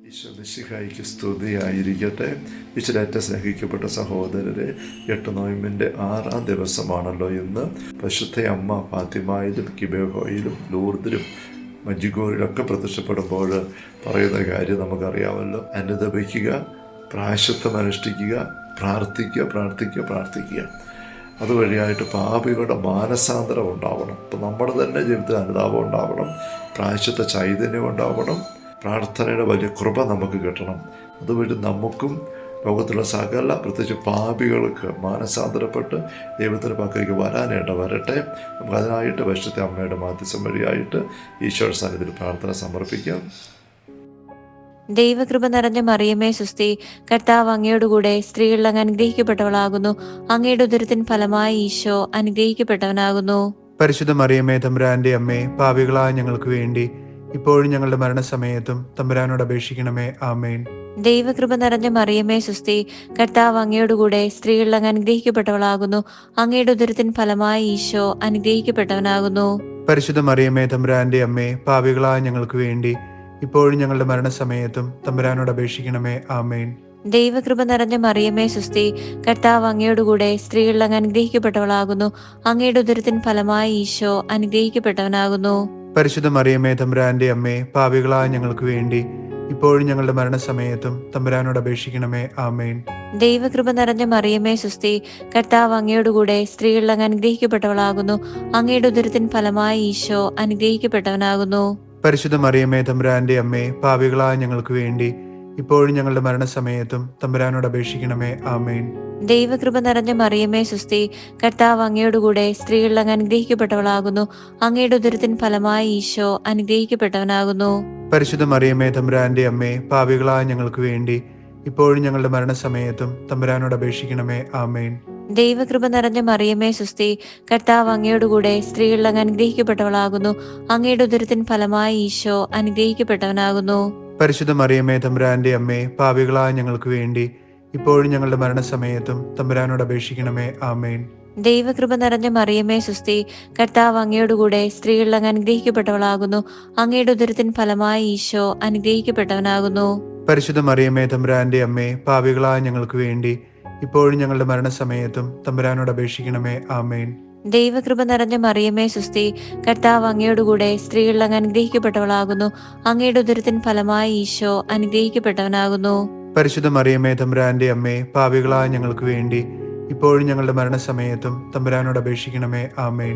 ഈശോ മിശിഹായ്ക്ക് സ്തുതിയായിരിക്കട്ടെ. ഈശ്വരേറ്റ സ്നേഹിക്കപ്പെട്ട സഹോദരരെ, 8 നോയമ്പിൻ്റെ 6ാം ദിവസമാണല്ലോ ഇന്ന്. പരിശുദ്ധ അമ്മ ഫാത്തിമയിലും കിബേഹോയിലും ലൂർദിലും മജ്ജിഗോറിലൊക്കെ പ്രത്യക്ഷപ്പെടുമ്പോൾ പറയുന്ന കാര്യം നമുക്കറിയാമല്ലോ. അനുതപിക്കുക, പ്രായശ്ചിത്തം അനുഷ്ഠിക്കുക, പ്രാർത്ഥിക്കുക. അതുവഴിയായിട്ട് പാപികളുടെ മാനസാന്തരം ഉണ്ടാവണം. ഇപ്പം നമ്മുടെ തന്നെ ജീവിതത്തിൽ അനുതാപം ഉണ്ടാവണം, പ്രായശ്ചിത്ത ചൈതന്യം ഉണ്ടാവണം, പ്രാർത്ഥനയുടെ വലിയ കൃപ നമുക്ക് കിട്ടണം. അതുവഴി നമുക്കും ലോകത്തുള്ള സകല പ്രത്യേകിച്ച് പാപികൾക്ക് മാനസാന്തരപ്പെട്ട് ദൈവത്തിൻ്റെ പക്കലേക്ക് വരാനായിട്ട് വരട്ടെ. നമുക്കതിനായിട്ട് പരിശുദ്ധ അമ്മയുടെ മാധ്യസ്ഥം വഴിയായിട്ട് ഈശോയുടെ സന്നിധിയിൽ പ്രാർത്ഥന സമർപ്പിക്കാം. ദൈവകൃപ നിറഞ്ഞ മറിയമേ സുസ്തി, കർത്താവ് അങ്ങയോടുകൂടെ സ്ത്രീകളിൽ അങ്ങ് അനുഗ്രഹിക്കപ്പെട്ടവളാകുന്നു. അങ്ങയുടെ ഉദരത്തിൻ ഫലമായി ഈശോ അനുഗ്രഹിക്കപ്പെട്ടവനാകുന്നു. പരിശുദ്ധ മറിയമേ തമ്പുരാന്റെ അമ്മേ, പാപികളായ ഞങ്ങൾക്ക് വേണ്ടി ഇപ്പോഴും ഞങ്ങളുടെ മരണസമയത്തും തമ്പുരാനോട് അപേക്ഷിക്കണമേ. ആമേൻ. ദൈവകൃപ നിറഞ്ഞ മറിയമേ സുസ്തി, കർത്താവ് അങ്ങയോടുകൂടെ സ്ത്രീകളിൽ അങ്ങ് അനുഗ്രഹിക്കപ്പെട്ടവളാകുന്നു. അങ്ങയുടെ ഉദരത്തിൻ ഫലമായി ഈശോ അനുഗ്രഹിക്കപ്പെട്ടവനാകുന്നു. പരിശുദ്ധ മറിയമേ തമ്പുരാന്റെ അമ്മേ, പാപികളായ ഞങ്ങൾക്ക് വേണ്ടി ഇപ്പോഴും ഞങ്ങളുടെ മരണസമയത്തും തമ്പുരാനോട് അപേക്ഷിക്കണമേ. ആമേൻ. ദൈവകൃപ നിറഞ്ഞ മറിയമേ സുസ്തി, കർത്താവ് അങ്ങയോടുകൂടെ സ്ത്രീകളിൽ അങ്ങ് അനുഗ്രഹിക്കപ്പെട്ടവളാകുന്നു. അങ്ങയുടെ ഉദരത്തിൻ ഫലമായി ഈശോ അനുഗ്രഹിക്കപ്പെട്ടവനാകുന്നു. പരിശുദ്ധ മറിയമേ തമ്പുരാന്റെ അമ്മേ, പാപികളായ ഞങ്ങൾക്ക് വേണ്ടി ഇപ്പോഴും ഞങ്ങളുടെ മരണസമയത്തും തമ്പുരാനോട് അപേക്ഷിക്കണമേ. ആമേൻ. ദൈവകൃപ നിറഞ്ഞ മറിയമേ സുസ്തി, കർത്താവ് അങ്ങയോടുകൂടെ സ്ത്രീകളിൽ അങ്ങ് അനുഗ്രഹിക്കപ്പെട്ടവളാകുന്നു. അങ്ങയുടെ ഉദരത്തിൻ ഫലമായി ഈശോ അനുഗ്രഹിക്കപ്പെട്ടവനാകുന്നു. പരിശുദ്ധ മറിയമേ തമ്പുരാന്റെ അമ്മേ, പാപികളായ ഞങ്ങൾക്ക് വേണ്ടി ഇപ്പോഴും ഞങ്ങളുടെ മരണസമയത്തും തമ്പുരാനോട് അപേക്ഷിക്കണമേ. ആമേൻ. ദൈവകൃപ നിറഞ്ഞ മറിയമേ സുസ്തി, കർത്താവ് അങ്ങയോടുകൂടെ സ്ത്രീകളിൽ അങ്ങ് അനുഗ്രഹിക്കപ്പെട്ടവളാകുന്നു. അങ്ങയുടെ ഉദരത്തിൻ ഫലമായി ഈശോ അനുഗ്രഹിക്കപ്പെട്ടവനാകുന്നു. പരിശുദ്ധ മറിയമേ തമ്പുരാന്റെ അമ്മേ, പാപികളായ ഞങ്ങൾക്ക് വേണ്ടി ഇപ്പോഴും ഞങ്ങളുടെ മരണസമയത്തും തമ്പുരാനോട് അപേക്ഷിക്കണമേ. ആമേൻ. ദൈവകൃപ നിറഞ്ഞ മറിയമേ സുസ്തി, കർത്താവ് അങ്ങയോടുകൂടെ സ്ത്രീകളിൽ അങ്ങ് അനുഗ്രഹിക്കപ്പെട്ടവളാകുന്നു. അങ്ങയുടെ ഉദരത്തിൻ ഫലമായി ഈശോ അനുഗ്രഹിക്കപ്പെട്ടവനാകുന്നു. പരിശുദ്ധ മറിയമേ തമ്പുരാന്റെ അമ്മേ, പാപികളായ ഞങ്ങൾക്ക് വേണ്ടി ഇപ്പോഴും ഞങ്ങളുടെ മരണസമയത്തും തമ്പുരാനോട് അപേക്ഷിക്കണമേ. ആമേൻ. ദൈവകൃപ നിറഞ്ഞ മറിയമേ സുസ്തി, കർത്താവ് അങ്ങയോടുകൂടെ സ്ത്രീകളിൽ അങ്ങ് അനുഗ്രഹിക്കപ്പെട്ടവളാകുന്നു. അങ്ങയുടെ ഉദരത്തിൻ ഫലമായി ഈശോ അനുഗ്രഹിക്കപ്പെട്ടവനാകുന്നു. പരിശുദ്ധ മറിയമേ തമ്പുരാന്റെ അമ്മേ, പാപികളായ ഞങ്ങൾക്ക് വേണ്ടി ഇപ്പോഴും ഞങ്ങളുടെ മരണസമയത്തും തമ്പുരാനോട് അപേക്ഷിക്കണമേ. ആമേൻ. ദൈവകൃപ നിറഞ്ഞ മറിയമേ സുസ്തി, കർത്താവ് അങ്ങയോടുകൂടെ സ്ത്രീകളിൽ അങ്ങ് അനുഗ്രഹിക്കപ്പെട്ടവളാകുന്നു. അങ്ങയുടെ ഉദരത്തിൻ ഫലമായി ഈശോ അനുഗ്രഹിക്കപ്പെട്ടവനാകുന്നു. പരിശുദ്ധ മറിയമേ തമ്പുരാന്റെ അമ്മേ, പാപികളായ ഞങ്ങൾക്ക് വേണ്ടി ഇപ്പോഴും ഞങ്ങളുടെ മരണസമയത്തും തമ്പുരാനോട് അപേക്ഷിക്കണമേ. ആമേൻ.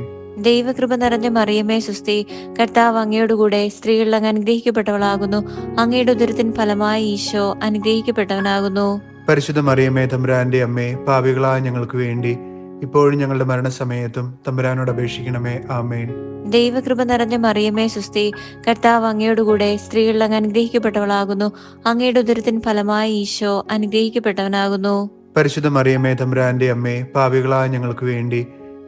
ദൈവകൃപ നിറഞ്ഞ മറിയമേ സുസ്തി, കർത്താവ് അങ്ങയോടുകൂടെ സ്ത്രീകളിൽ അങ്ങ് അനുഗ്രഹിക്കപ്പെട്ടവളാകുന്നു. അങ്ങയുടെ ഉദരത്തിൻ ഫലമായി ഈശോ അനുഗ്രഹിക്കപ്പെട്ടവനാകുന്നു. പരിശുദ്ധ മറിയമേ തമ്പുരാന്റെ അമ്മേ, പാപികളായ ഞങ്ങൾക്ക് വേണ്ടി ഇപ്പോഴും ഞങ്ങളുടെ മരണസമയത്തും തമ്പുരാനോട് അപേക്ഷിക്കണമേ. ആമേൻ. ദൈവകൃപ നിറഞ്ഞ മറിയമേ സുസ്തി, കർത്താവ് അങ്ങയോടുകൂടെ സ്ത്രീകളിൽ അങ്ങ് അനുഗ്രഹിക്കപ്പെട്ടവളാകുന്നു. അങ്ങയുടെ ഉദരത്തിൻ ഫലമായി ഈശോ അനുഗ്രഹിക്കപ്പെട്ടവനാകുന്നു. പരിശുദ്ധ മറിയമേ തമ്പുരാന്റെ അമ്മേ, പാപികളായ ഞങ്ങൾക്ക് വേണ്ടി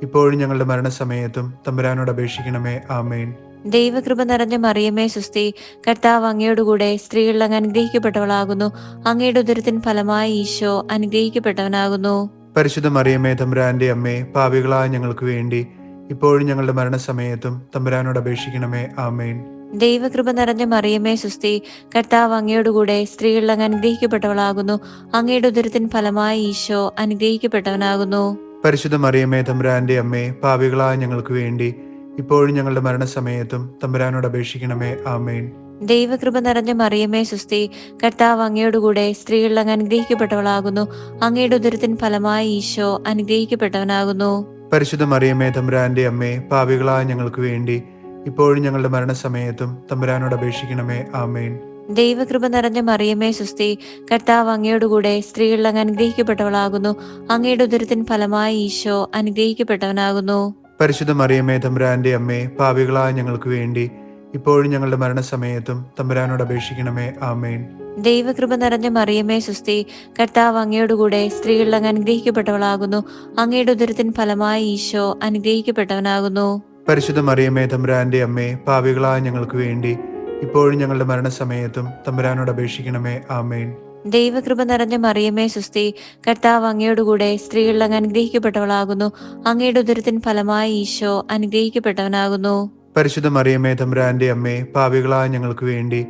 ഇപ്പോഴും ഞങ്ങളുടെ മരണസമയത്തും തമ്പുരാനോട് അപേക്ഷിക്കണമേ. ആമേൻ. ദൈവകൃപ നിറഞ്ഞ മറിയമേ സുസ്തി, കർത്താവ് അങ്ങയോടുകൂടെ സ്ത്രീകളിൽ അങ്ങ് അനുഗ്രഹിക്കപ്പെട്ടവളാകുന്നു. അങ്ങയുടെ ഉദരത്തിൻ ഫലമായി ഈശോ അനുഗ്രഹിക്കപ്പെട്ടവനാകുന്നു. പരിശുദ്ധ മറിയമേ തമ്പുരാന്റെ അമ്മേ, പാപികളായ ഞങ്ങൾക്ക് വേണ്ടി ഇപ്പോഴും ഞങ്ങളുടെ മരണസമയത്തും തമ്പുരാനോട് അപേക്ഷിക്കണമേ. ആമേൻ. ദൈവകൃപ നിറഞ്ഞ മറിയമേ സുസ്തി, കർത്താവ് അങ്ങയോടുകൂടെ സ്ത്രീകളിൽ അങ്ങ് അനുഗ്രഹിക്കപ്പെട്ടവളാകുന്നു. അങ്ങയുടെ ഉദരത്തിൻ ഫലമായി ഈശോ അനുഗ്രഹിക്കപ്പെട്ടവനാകുന്നു. പരിശുദ്ധ മറിയമേ തമ്പുരാന്റെ അമ്മേ, പാപികളായ ഞങ്ങൾക്ക് വേണ്ടി ഇപ്പോഴും ഞങ്ങളുടെ മരണസമയത്തും തമ്പുരാനോട് അപേക്ഷിക്കണമേ. ആമേൻ. ദൈവകൃപ നിറഞ്ഞ മറിയമേ സുസ്തി, കർത്താവ് അങ്ങയോടുകൂടെ സ്ത്രീകളിൽ അങ്ങ് അനുഗ്രഹിക്കപ്പെട്ടവളാകുന്നു. അങ്ങയുടെ ഉദരത്തിൻ ഫലമായി ഈശോ അനുഗ്രഹിക്കപ്പെട്ടവനാകുന്നു. പരിശുദ്ധ മറിയമേ തമ്പുരാന്റെ അമ്മേ, പാപികളായ ഞങ്ങൾക്ക് വേണ്ടി ഇപ്പോഴും ഞങ്ങളുടെ മരണസമയത്തും തമ്പുരാനോട് അപേക്ഷിക്കണമേ. ആമേൻ. ദൈവകൃപ നിറഞ്ഞ മറിയമേ സുസ്തി, കർത്താവ് അങ്ങയോടുകൂടെ സ്ത്രീകളിൽ അങ്ങ് അനുഗ്രഹിക്കപ്പെട്ടവളാകുന്നു. അങ്ങയുടെ ഉദരത്തിൻ ഫലമായി ഈശോ അനുഗ്രഹിക്കപ്പെട്ടവനാകുന്നു. പരിശുദ്ധ മറിയമേ തമ്പുരാന്റെ അമ്മേ, പാപികളായ ഞങ്ങൾക്ക് വേണ്ടി ഇപ്പോഴും ഞങ്ങളുടെ മരണസമയത്തും തമ്പുരാനോട് അപേക്ഷിക്കണമേ. ആമേൻ. ദൈവകൃപ നിറഞ്ഞ മറിയമേ സുസ്തി, കർത്താവ് അങ്ങയോടുകൂടെ സ്ത്രീകളിൽ അങ്ങ് അനുഗ്രഹിക്കപ്പെട്ടവളാകുന്നു. അങ്ങയുടെ ഉദരത്തിൻ ഫലമായി ഈശോ അനുഗ്രഹിക്കപ്പെട്ടവനാകുന്നു. പരിശുദ്ധ മറിയമേ തമ്പുരാന്റെ അമ്മേ, പാപികളായ ഞങ്ങൾക്ക് വേണ്ടി ഇപ്പോഴും ഞങ്ങളുടെ മരണസമയത്തും തമ്പുരാനോട് അപേക്ഷിക്കണമേ. ആമേൻ. ദൈവകൃപ നിറഞ്ഞ മറിയമേ സുസ്തി, കർത്താവ് അങ്ങയോടുകൂടെ സ്ത്രീകളിൽ അങ്ങ് അനുഗ്രഹിക്കപ്പെട്ടവളാകുന്നു. അങ്ങയുടെ ഉദരത്തിൻ ഫലമായി ഈശോ അനുഗ്രഹിക്കപ്പെട്ടവനാകുന്നു. പരിശുദ്ധ മറിയമേ തമ്പുരാന്റെ അമ്മേ, പാപികളായ ഞങ്ങൾക്ക് വേണ്ടി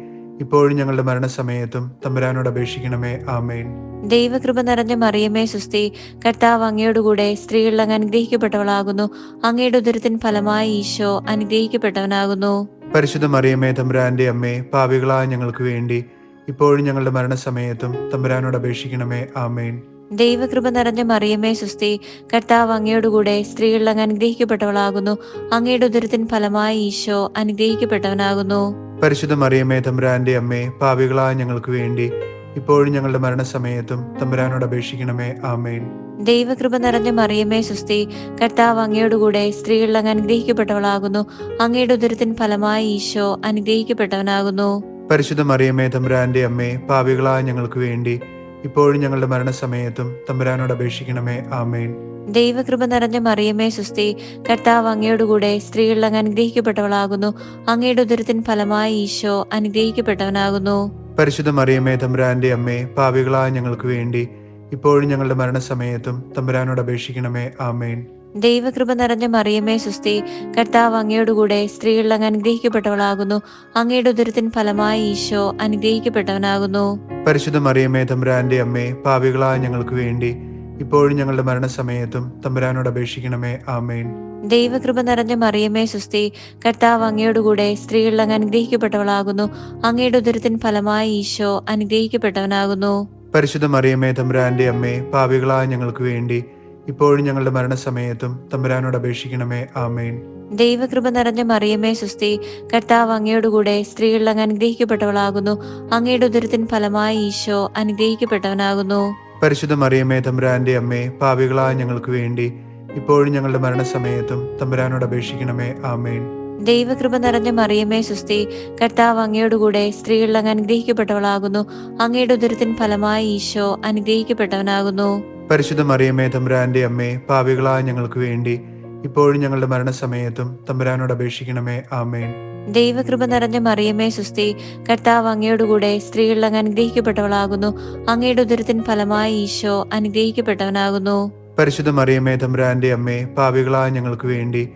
ഇപ്പോഴും ഞങ്ങളുടെ മരണസമയത്തും തമ്പുരാനോട് അപേക്ഷിക്കണമേ. ആമേൻ. ദൈവകൃപ നിറഞ്ഞ മറിയമേ സുസ്തി, കർത്താവ് അങ്ങയോടുകൂടെ സ്ത്രീകളിൽ അങ്ങ് അനുഗ്രഹിക്കപ്പെട്ടവളാകുന്നു. അങ്ങയുടെ ഉദരത്തിൻ ഫലമായി ഈശോ അനുഗ്രഹിക്കപ്പെട്ടവനാകുന്നു. പരിശുദ്ധ മറിയമേ തമ്പുരാന്റെ അമ്മേ, പാപികളായ ഞങ്ങൾക്ക് വേണ്ടി ഇപ്പോഴും ഞങ്ങളുടെ മരണസമയത്തും തമ്പുരാനോട് അപേക്ഷിക്കണമേ. ആമേൻ. ദൈവകൃപ നിറഞ്ഞ മറിയമേ സുസ്തി, കർത്താവ് അങ്ങയോടുകൂടെ സ്ത്രീകളിൽ അങ്ങ് അനുഗ്രഹിക്കപ്പെട്ടവളാകുന്നു. അങ്ങയുടെ ഉദരത്തിൻ ഫലമായി ഈശോ അനുഗ്രഹിക്കപ്പെട്ടവനാകുന്നു. പരിശുദ്ധ മറിയമേ തമ്പുരാന്റെ അമ്മേ, പാപികളായ ഞങ്ങൾക്ക് വേണ്ടി ഇപ്പോഴും ഞങ്ങളുടെ മരണസമയത്തും തമ്പുരാനോട് അപേക്ഷിക്കണമേ. ആമേൻ. ദൈവകൃപ നിറഞ്ഞ മറിയമേ സുസ്തി, കർത്താവ് അങ്ങയോടുകൂടെ സ്ത്രീകളിൽ അങ്ങ് അനുഗ്രഹിക്കപ്പെട്ടവളാകുന്നു. അങ്ങയുടെ ഉദരത്തിൻ ഫലമായി ഈശോ അനുഗ്രഹിക്കപ്പെട്ടവനാകുന്നു. പരിശുദ്ധ മറിയമേ തമ്പുരാന്റെ അമ്മേ, പാപികളായ ഞങ്ങൾക്ക് വേണ്ടി ഇപ്പോഴും ഞങ്ങളുടെ മരണസമയത്തും തമ്പുരാനോട് അപേക്ഷിക്കണമേ. ആമേൻ. ദൈവകൃപ നിറഞ്ഞ മറിയമേ സുസ്തി, കർത്താവ് അങ്ങയോടുകൂടെ സ്ത്രീകളിൽ അങ്ങ് അനുഗ്രഹിക്കപ്പെട്ടവളാകുന്നു. അങ്ങയുടെ ഉദരത്തിൻ ഫലമായി ഈശോ അനുഗ്രഹിക്കപ്പെട്ടവനാകുന്നു. പരിശുദ്ധ മറിയമേ തമ്പുരാന്റെ അമ്മേ, പാപികളായ ഞങ്ങൾക്ക് വേണ്ടി ഇപ്പോഴും ഞങ്ങളുടെ മരണസമയത്തും തമ്പുരാനോട് അപേക്ഷിക്കണമേ. ആമേൻ. ദൈവകൃപ നിറഞ്ഞ മറിയമേ സുസ്തി, കർത്താവ് അങ്ങയോടുകൂടെ സ്ത്രീകളിൽ അങ്ങ് അനുഗ്രഹിക്കപ്പെട്ടവളാകുന്നു. അങ്ങയുടെ ഉദരത്തിൻ ഫലമായി ഈശോ അനുഗ്രഹിക്കപ്പെട്ടവനാകുന്നു. പരിശുദ്ധ മറിയമേ തമ്പുരാന്റെ അമ്മേ, പാപികളായ ഞങ്ങൾക്ക് വേണ്ടി ഇപ്പോഴും ഞങ്ങളുടെ മരണസമയത്തും തമ്പുരാനോട് അപേക്ഷിക്കണമേ. ആമേൻ. ദൈവകൃപ നിറഞ്ഞ മറിയമേ സുസ്തി, കർത്താവ് അങ്ങയോടുകൂടെ സ്ത്രീകളിൽ അങ്ങ് അനുഗ്രഹിക്കപ്പെട്ടവളാകുന്നു. അങ്ങയുടെ ഉദരത്തിൻ ഫലമായി ഈശോ അനുഗ്രഹിക്കപ്പെട്ടവനാകുന്നു. പരിശുദ്ധ മറിയമേ തമ്പുരാന്റെ അമ്മേ, പാപികളായ ഞങ്ങൾക്ക് വേണ്ടി ഇപ്പോഴും ഞങ്ങളുടെ മരണസമയത്തും തമ്പുരാനോട് അപേക്ഷിക്കണമേ. ആമേൻ. ദൈവകൃപ നിറഞ്ഞ മറിയമേ സുസ്തി, കർത്താവ് അങ്ങയോടുകൂടെ സ്ത്രീകളിൽ അങ്ങ് അനുഗ്രഹിക്കപ്പെട്ടവളാകുന്നു. അങ്ങയുടെ ഉദരത്തിൻ ഫലമായി ഈശോ അനുഗ്രഹിക്കപ്പെട്ടവനാകുന്നു. പരിശുദ്ധ മറിയമേ തമ്പുരാന്റെ അമ്മേ, പാപികളായ ഞങ്ങൾക്ക് വേണ്ടി ഇപ്പോഴും ഞങ്ങളുടെ മരണസമയത്തും തമ്പുരാനോട് അപേക്ഷിക്കണമേ. ആമേൻ. ദൈവകൃപ നിറഞ്ഞ മറിയമേ സുസ്തി, കർത്താവ് അങ്ങയോടുകൂടെ സ്ത്രീകളിൽ അങ്ങ് അനുഗ്രഹിക്കപ്പെട്ടവളാകുന്നു. അങ്ങയുടെ ഉദരത്തിൻ ഫലമായി ഈശോ അനുഗ്രഹിക്കപ്പെട്ടവനാകുന്നു. പരിശുദ്ധ മറിയമേ തമ്പുരാന്റെ അമ്മേ, പാപികളായ ഞങ്ങൾക്ക് വേണ്ടി ഇപ്പോഴും ഞങ്ങളുടെ മരണസമയത്തും തമ്പുരാനോട് അപേക്ഷിക്കണമേ. ആമേൻ. ദൈവകൃപ നിറഞ്ഞ മറിയമേ സുസ്തി, കർത്താവ് അങ്ങയോടുകൂടെ സ്ത്രീകളിൽ അങ്ങ് അനുഗ്രഹിക്കപ്പെട്ടവളാകുന്നു. അങ്ങയുടെ ഉദരത്തിൻ ഫലമായി ഈശോ അനുഗ്രഹിക്കപ്പെട്ടവനാകുന്നു. പരിശുദ്ധ മറിയമേ തമ്പുരാന്റെ അമ്മേ, പാപികളായ ഞങ്ങൾക്ക് വേണ്ടി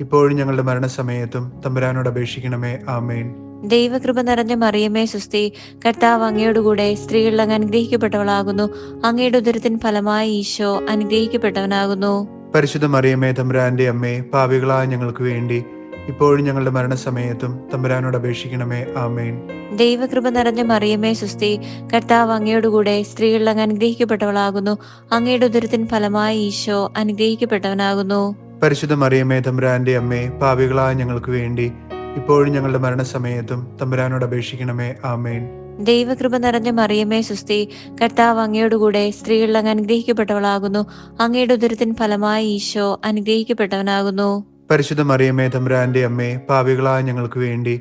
ഇപ്പോഴും ഞങ്ങളുടെ മരണസമയത്തും തമ്പുരാനോട് അപേക്ഷിക്കണമേ. ആമേൻ. ദൈവകൃപ നിറഞ്ഞ മറിയമേ സുസ്തി, കർത്താവ് അങ്ങയോടുകൂടെ സ്ത്രീകളിൽ അങ്ങ് അനുഗ്രഹിക്കപ്പെട്ടവളാകുന്നു. അങ്ങയുടെ ഉദരത്തിൻ ഫലമായി ഈശോ അനുഗ്രഹിക്കപ്പെട്ടവനാകുന്നു. പരിശുദ്ധ മറിയമേ തമ്പുരാന്റെ അമ്മേ, പാപികളായ ഞങ്ങൾക്ക് വേണ്ടി ഇപ്പോഴും ഞങ്ങളുടെ മരണസമയത്തും തമ്പുരാനോട് അപേക്ഷിക്കണമേ. ആമേൻ. ദൈവകൃപ നിറഞ്ഞ മറിയമേ സുസ്തി, കർത്താവ് അങ്ങയോടുകൂടെ സ്ത്രീകളിൽ അങ്ങ് അനുഗ്രഹിക്കപ്പെട്ടവളാകുന്നു. അങ്ങയുടെ ഉദരത്തിൻ ഫലമായി ഈശോ അനുഗ്രഹിക്കപ്പെട്ടവനാകുന്നു. പരിശുദ്ധ മറിയമേ തമ്പുരാന്റെ അമ്മേ, പാപികളായ ഞങ്ങൾക്ക് വേണ്ടി ഇപ്പോഴും ഞങ്ങളുടെ മരണസമയത്തും തമ്പുരാനോട് അപേക്ഷിക്കണമേ. ആമേൻ. ദൈവകൃപ നിറഞ്ഞ മറിയമേ സുസ്തി, കർത്താവ് അങ്ങയോടുകൂടെ സ്ത്രീകളിൽ അങ്ങ് അനുഗ്രഹിക്കപ്പെട്ടവളാകുന്നു. അങ്ങയുടെ ഉദരത്തിൻ ഫലമായി ഈശോ അനുഗ്രഹിക്കപ്പെട്ടവനാകുന്നു. പരിശുദ്ധ മറിയമേ തമ്പുരാന്റെ അമ്മേ, പാപികളായ ഞങ്ങൾക്ക് വേണ്ടി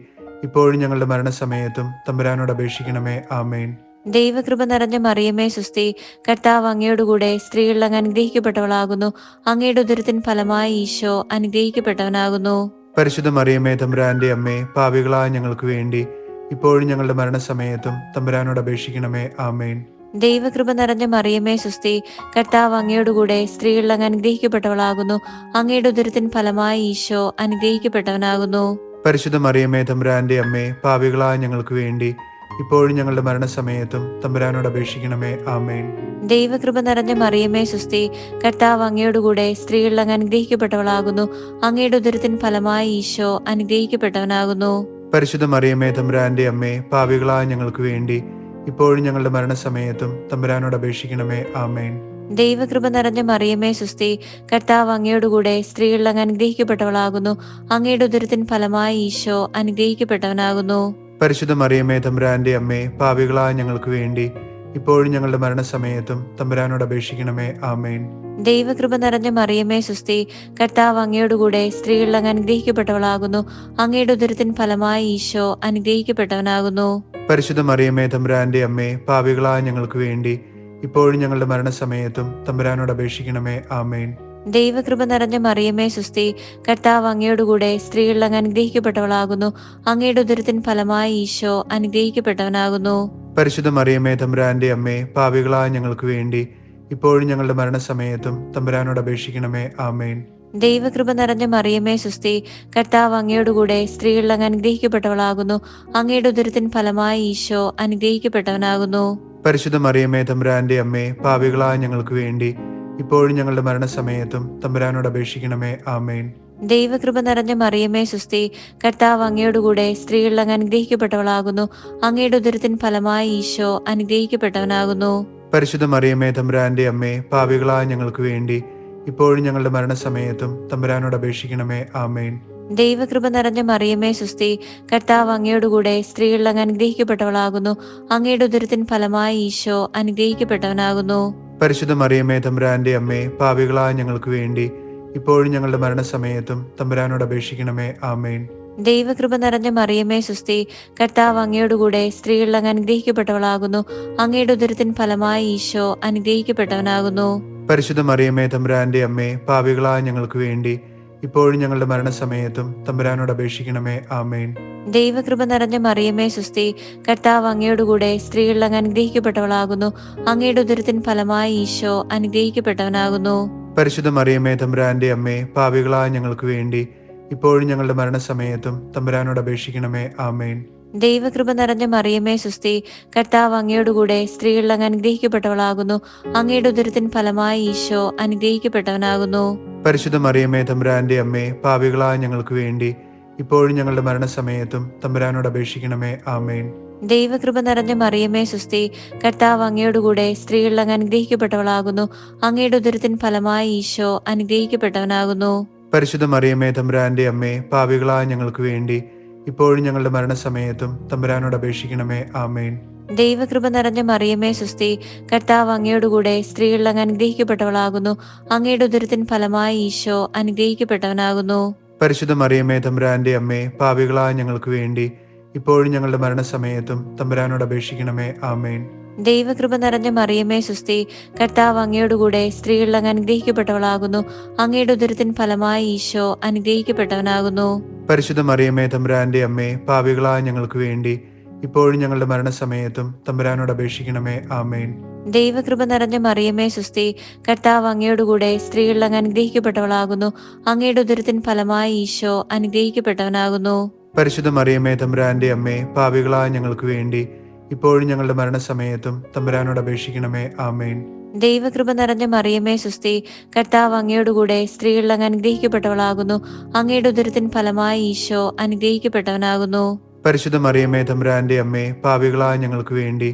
ഇപ്പോഴും ഞങ്ങളുടെ മരണസമയത്തും തമ്പുരാനോട് അപേക്ഷിക്കണമേ. ആമേൻ. ദൈവകൃപ നിറഞ്ഞ മറിയമേ സുസ്തി, കർത്താവ് അങ്ങയോടുകൂടെ സ്ത്രീകളിൽ അങ്ങ് അനുഗ്രഹിക്കപ്പെട്ടവളാകുന്നു. അങ്ങയുടെ ഉദരത്തിൻ ഫലമായി ഈശോ അനുഗ്രഹിക്കപ്പെട്ടവനാകുന്നു. പരിശുദ്ധ മറിയമേ തമ്പുരാന്റെ അമ്മേ, പാപികളായ ഞങ്ങൾക്ക് വേണ്ടി ഇപ്പോഴും ഞങ്ങളുടെ മരണസമയത്തും തമ്പുരാനോട് അപേക്ഷിക്കണമേ. ആമേൻ. ദൈവകൃപ നിറഞ്ഞ മറിയമേ സുസ്തി, കർത്താവ് അങ്ങയോടുകൂടെ സ്ത്രീകളിൽ അങ്ങ് അനുഗ്രഹിക്കപ്പെട്ടവളാകുന്നു. അങ്ങയുടെ ഉദരത്തിൻ ഫലമായി ഈശോ അനുഗ്രഹിക്കപ്പെട്ടവനാകുന്നു. പരിശുദ്ധ മറിയമേ തമ്പുരാന്റെ അമ്മേ, പാപികളായ ഞങ്ങൾക്ക് വേണ്ടി ഇപ്പോഴും ഞങ്ങളുടെ മരണസമയത്തും തമ്പുരാനോട് അപേക്ഷിക്കണമേ. ആമേൻ. ദൈവകൃപ നിറഞ്ഞ മറിയമേ സുസ്തി, കർത്താവ് അങ്ങയോടുകൂടെ സ്ത്രീകളിൽ അങ്ങ് അനുഗ്രഹിക്കപ്പെട്ടവളാകുന്നു. അങ്ങയുടെ ഉദരത്തിൻ ഫലമായി ഈശോ അനുഗ്രഹിക്കപ്പെട്ടവനാകുന്നു. പരിശുദ്ധ മറിയമേ തമ്പുരാന്റെ അമ്മേ, പാപികളായ ഞങ്ങൾക്ക് വേണ്ടി ഇപ്പോഴും ഞങ്ങളുടെ മരണസമയത്തും തമ്പുരാനോട് അപേക്ഷിക്കണമേ. ആമേൻ. ദൈവകൃപ നിറഞ്ഞ മറിയമേ സുസ്തി, കർത്താവ് അങ്ങയോടുകൂടെ സ്ത്രീകളിൽ അങ്ങ് അനുഗ്രഹിക്കപ്പെട്ടവളാകുന്നു. അങ്ങയുടെ ഉദരത്തിൻ ഫലമായി ഈശോ അനുഗ്രഹിക്കപ്പെട്ടവനാകുന്നു. പരിശുദ്ധ മറിയമേ തമ്പുരാന്റെ അമ്മേ, പാപികളായ ഞങ്ങൾക്ക് വേണ്ടി ഇപ്പോഴും ഞങ്ങളുടെ മരണസമയത്തും തമ്പുരാനോട് അപേക്ഷിക്കണമേ. ആമേൻ. ദൈവകൃപ നിറഞ്ഞ മറിയമേ സുസ്തി, കർത്താവ് അങ്ങയോടുകൂടെ സ്ത്രീകളിൽ അങ്ങ് അനുഗ്രഹിക്കപ്പെട്ടവളാകുന്നു. അങ്ങയുടെ ഉദരത്തിൻ ഫലമായി ഈശോ അനുഗ്രഹിക്കപ്പെട്ടവനാകുന്നു. പരിശുദ്ധ മറിയമേ തമ്പുരാന്റെ അമ്മേ, പാപികളായ ഞങ്ങൾക്ക് വേണ്ടി ഇപ്പോഴും ഞങ്ങളുടെ മരണസമയത്തും തമ്പുരാനോട് അപേക്ഷിക്കണമേ. ആമേൻ. ദൈവകൃപ നിറഞ്ഞ മറിയമേ സുസ്തി, കർത്താവ് അങ്ങയോടുകൂടെ സ്ത്രീകളിൽ അങ്ങ് അനുഗ്രഹിക്കപ്പെട്ടവളാകുന്നു. അങ്ങയുടെ ഉദരത്തിൻ ഫലമായി ഈശോ അനുഗ്രഹിക്കപ്പെട്ടവനാകുന്നു. പരിശുദ്ധ മറിയമേ തമ്പുരാന്റെ അമ്മേ, പാപികളായ ഞങ്ങൾക്ക് വേണ്ടി ഇപ്പോഴും ഞങ്ങളുടെ മരണസമയത്തും തമ്പുരാനോട് അപേക്ഷിക്കണമേ. ആമേൻ. ദൈവകൃപ നിറഞ്ഞ മറിയമേ സുസ്തി, കർത്താവ് അങ്ങയോടുകൂടെ സ്ത്രീകളിൽ അങ്ങ് അനുഗ്രഹിക്കപ്പെട്ടവളാകുന്നു. അങ്ങയുടെ ഉദരത്തിൻ ഫലമായി ഈശോ അനുഗ്രഹിക്കപ്പെട്ടവനാകുന്നു. പരിശുദ്ധ മറിയമേ തമ്പുരാന്റെ അമ്മേ, പാപികളായ ഞങ്ങൾക്ക് വേണ്ടി ഇപ്പോഴും ഞങ്ങളുടെ മരണസമയത്തും തമ്പുരാനോട് അപേക്ഷിക്കണമേ. ആമേൻ. ദൈവകൃപ നിറഞ്ഞ മറിയമേ സുസ്തി, കർത്താവ് അങ്ങയോടുകൂടെ സ്ത്രീകളിൽ അങ്ങ് അനുഗ്രഹിക്കപ്പെട്ടവളാകുന്നു. അങ്ങയുടെ ഉദരത്തിൻ ഫലമായി ഈശോ അനുഗ്രഹിക്കപ്പെട്ടവനാകുന്നു. പരിശുദ്ധ മറിയമേ തമ്പുരാന്റെ അമ്മേ, പാപികളായ ഞങ്ങൾക്ക് വേണ്ടി ഇപ്പോഴും ഞങ്ങളുടെ മരണസമയത്തും തമ്പുരാനോട് അപേക്ഷിക്കണമേ. ആമേൻ. ദൈവകൃപ നിറഞ്ഞ മറിയമേ സുസ്തി, കർത്താവ് അങ്ങയോടുകൂടെ സ്ത്രീകളിൽ അങ്ങ് അനുഗ്രഹിക്കപ്പെട്ടവളാകുന്നു. അങ്ങയുടെ ഉദരത്തിൻ ഫലമായി ഈശോ അനുഗ്രഹിക്കപ്പെട്ടവനാകുന്നു. പരിശുദ്ധ മറിയമേ തമ്പുരാന്റെ അമ്മേ, പാപികളായ ഞങ്ങൾക്ക് വേണ്ടി ഇപ്പോഴും ഞങ്ങളുടെ മരണസമയത്തും തമ്പുരാനോട് അപേക്ഷിക്കണമേ. ആമേൻ. ദൈവകൃപ നിറഞ്ഞ മറിയമേ സുസ്തി, കർത്താവ് അങ്ങയോടുകൂടെ സ്ത്രീകളിൽ അങ്ങ് അനുഗ്രഹിക്കപ്പെട്ടവളാകുന്നു. അങ്ങയുടെ ഉദരത്തിൻ ഫലമായി ഈശോ അനുഗ്രഹിക്കപ്പെട്ടവനാകുന്നു. പരിശുദ്ധ മറിയമേ തമ്പുരാന്റെ അമ്മേ, പാപികളായ ഞങ്ങൾക്ക് വേണ്ടി ഇപ്പോഴും ഞങ്ങളുടെ മരണസമയത്തും തമ്പുരാനോട് അപേക്ഷിക്കണമേ. ആമേൻ. ദൈവകൃപ നിറഞ്ഞ മറിയമേ സുസ്തി, കർത്താവ് അങ്ങയോടുകൂടെ സ്ത്രീകളിൽ അങ്ങ് അനുഗ്രഹിക്കപ്പെട്ടവളാകുന്നു. അങ്ങയുടെ ഉദരത്തിൻ ഫലമായി ഈശോ അനുഗ്രഹിക്കപ്പെട്ടവനാകുന്നു. പരിശുദ്ധ മറിയമേ തമ്പുരാന്റെ അമ്മേ, പാപികളായ ഞങ്ങൾക്ക് വേണ്ടി ഇപ്പോഴും ഞങ്ങളുടെ മരണസമയത്തും തമ്പുരാനോട് അപേക്ഷിക്കണമേ. ആമേൻ. ദൈവകൃപ നിറഞ്ഞ മറിയമേ സുസ്തി, കർത്താവ് അങ്ങയോടുകൂടെ സ്ത്രീകളിൽ അങ്ങ് അനുഗ്രഹിക്കപ്പെട്ടവളാകുന്നു. അങ്ങയുടെ ഉദരത്തിൻ ഫലമായി ഈശോ അനുഗ്രഹിക്കപ്പെട്ടവനാകുന്നു. പരിശുദ്ധ മറിയമേ തമ്പുരാന്റെ അമ്മേ, പാപികളായ ഞങ്ങൾക്ക് വേണ്ടി ഇപ്പോഴും ഞങ്ങളുടെ മരണസമയത്തും തമ്പുരാനോട് അപേക്ഷിക്കണമേ. ആമേൻ. ദൈവകൃപ നിറഞ്ഞ മറിയമേ സുസ്തി, കർത്താവ് അങ്ങയോടുകൂടെ സ്ത്രീകളിൽ അങ്ങ് അനുഗ്രഹിക്കപ്പെട്ടവളാകുന്നു. അങ്ങയുടെ ഉദരത്തിൻ ഫലമായി ഈശോ അനുഗ്രഹിക്കപ്പെട്ടവനാകുന്നു. പരിശുദ്ധ മറിയമേ തമ്പുരാന്റെ അമ്മേ, പാപികളായ ഞങ്ങൾക്ക് വേണ്ടി ഇപ്പോഴും ഞങ്ങളുടെ മരണസമയത്തും തമ്പുരാനോട് അപേക്ഷിക്കണമേ. ആമേൻ. ദൈവകൃപ നിറഞ്ഞ മറിയമേ സുസ്തി, കർത്താവ് അങ്ങയോടുകൂടെ സ്ത്രീകളിൽ അങ്ങ് അനുഗ്രഹിക്കപ്പെട്ടവളാകുന്നു. അങ്ങയുടെ ഉദരത്തിൻ ഫലമായി ഈശോ അനുഗ്രഹിക്കപ്പെട്ടവനാകുന്നു. പരിശുദ്ധ മറിയമേ തമ്പുരാന്റെ അമ്മേ, പാപികളായ ഞങ്ങൾക്ക് വേണ്ടി ഇപ്പോഴും ഞങ്ങളുടെ മരണസമയത്തും തമ്പുരാനോട് അപേക്ഷിക്കണമേ. ആമേൻ. ദൈവകൃപ നിറഞ്ഞ മറിയമേ സുസ്തി, കർത്താവ് അങ്ങയോടുകൂടെ സ്ത്രീകളിൽ അങ്ങ് അനുഗ്രഹിക്കപ്പെട്ടവളാകുന്നു. അങ്ങയുടെ ഉദരത്തിൻ ഫലമായി ഈശോ അനുഗ്രഹിക്കപ്പെട്ടവനാകുന്നു. പരിശുദ്ധ മറിയമേ തമ്പുരാന്റെ അമ്മേ, പാപികളായ ഞങ്ങൾക്ക് വേണ്ടി ഇപ്പോഴും ഞങ്ങളുടെ മരണസമയത്തും തമ്പുരാനോട് അപേക്ഷിക്കണമേ. ആമേൻ. ദൈവകൃപ നിറഞ്ഞ മറിയമേ സുസ്തി, കർത്താവ് അങ്ങയോടുകൂടെ സ്ത്രീകളിൽ അങ്ങ് അനുഗ്രഹിക്കപ്പെട്ടവളാകുന്നു. അങ്ങയുടെ ഉദരത്തിൻ ഫലമായി ഈശോ അനുഗ്രഹിക്കപ്പെട്ടവനാകുന്നു. പരിശുദ്ധ മറിയമേ തമ്പുരാന്റെ അമ്മേ, പാപികളായ ഞങ്ങൾക്ക് വേണ്ടി ഇപ്പോഴും ഞങ്ങളുടെ മരണസമയത്തും തമ്പുരാനോട് അപേക്ഷിക്കണമേ. ആമേൻ. ദൈവകൃപ നിറഞ്ഞ മറിയമേ സുസ്തി, കർത്താവ് അങ്ങയോടുകൂടെ സ്ത്രീകളിൽ അങ്ങ് അനുഗ്രഹിക്കപ്പെട്ടവളാകുന്നു. അങ്ങയുടെ ഉദരത്തിൻ ഫലമായി ഈശോ അനുഗ്രഹിക്കപ്പെട്ടവനാകുന്നു. പരിശുദ്ധ മറിയമേ തമ്പുരാന്റെ അമ്മേ, പാപികളായ ഞങ്ങൾക്ക് വേണ്ടി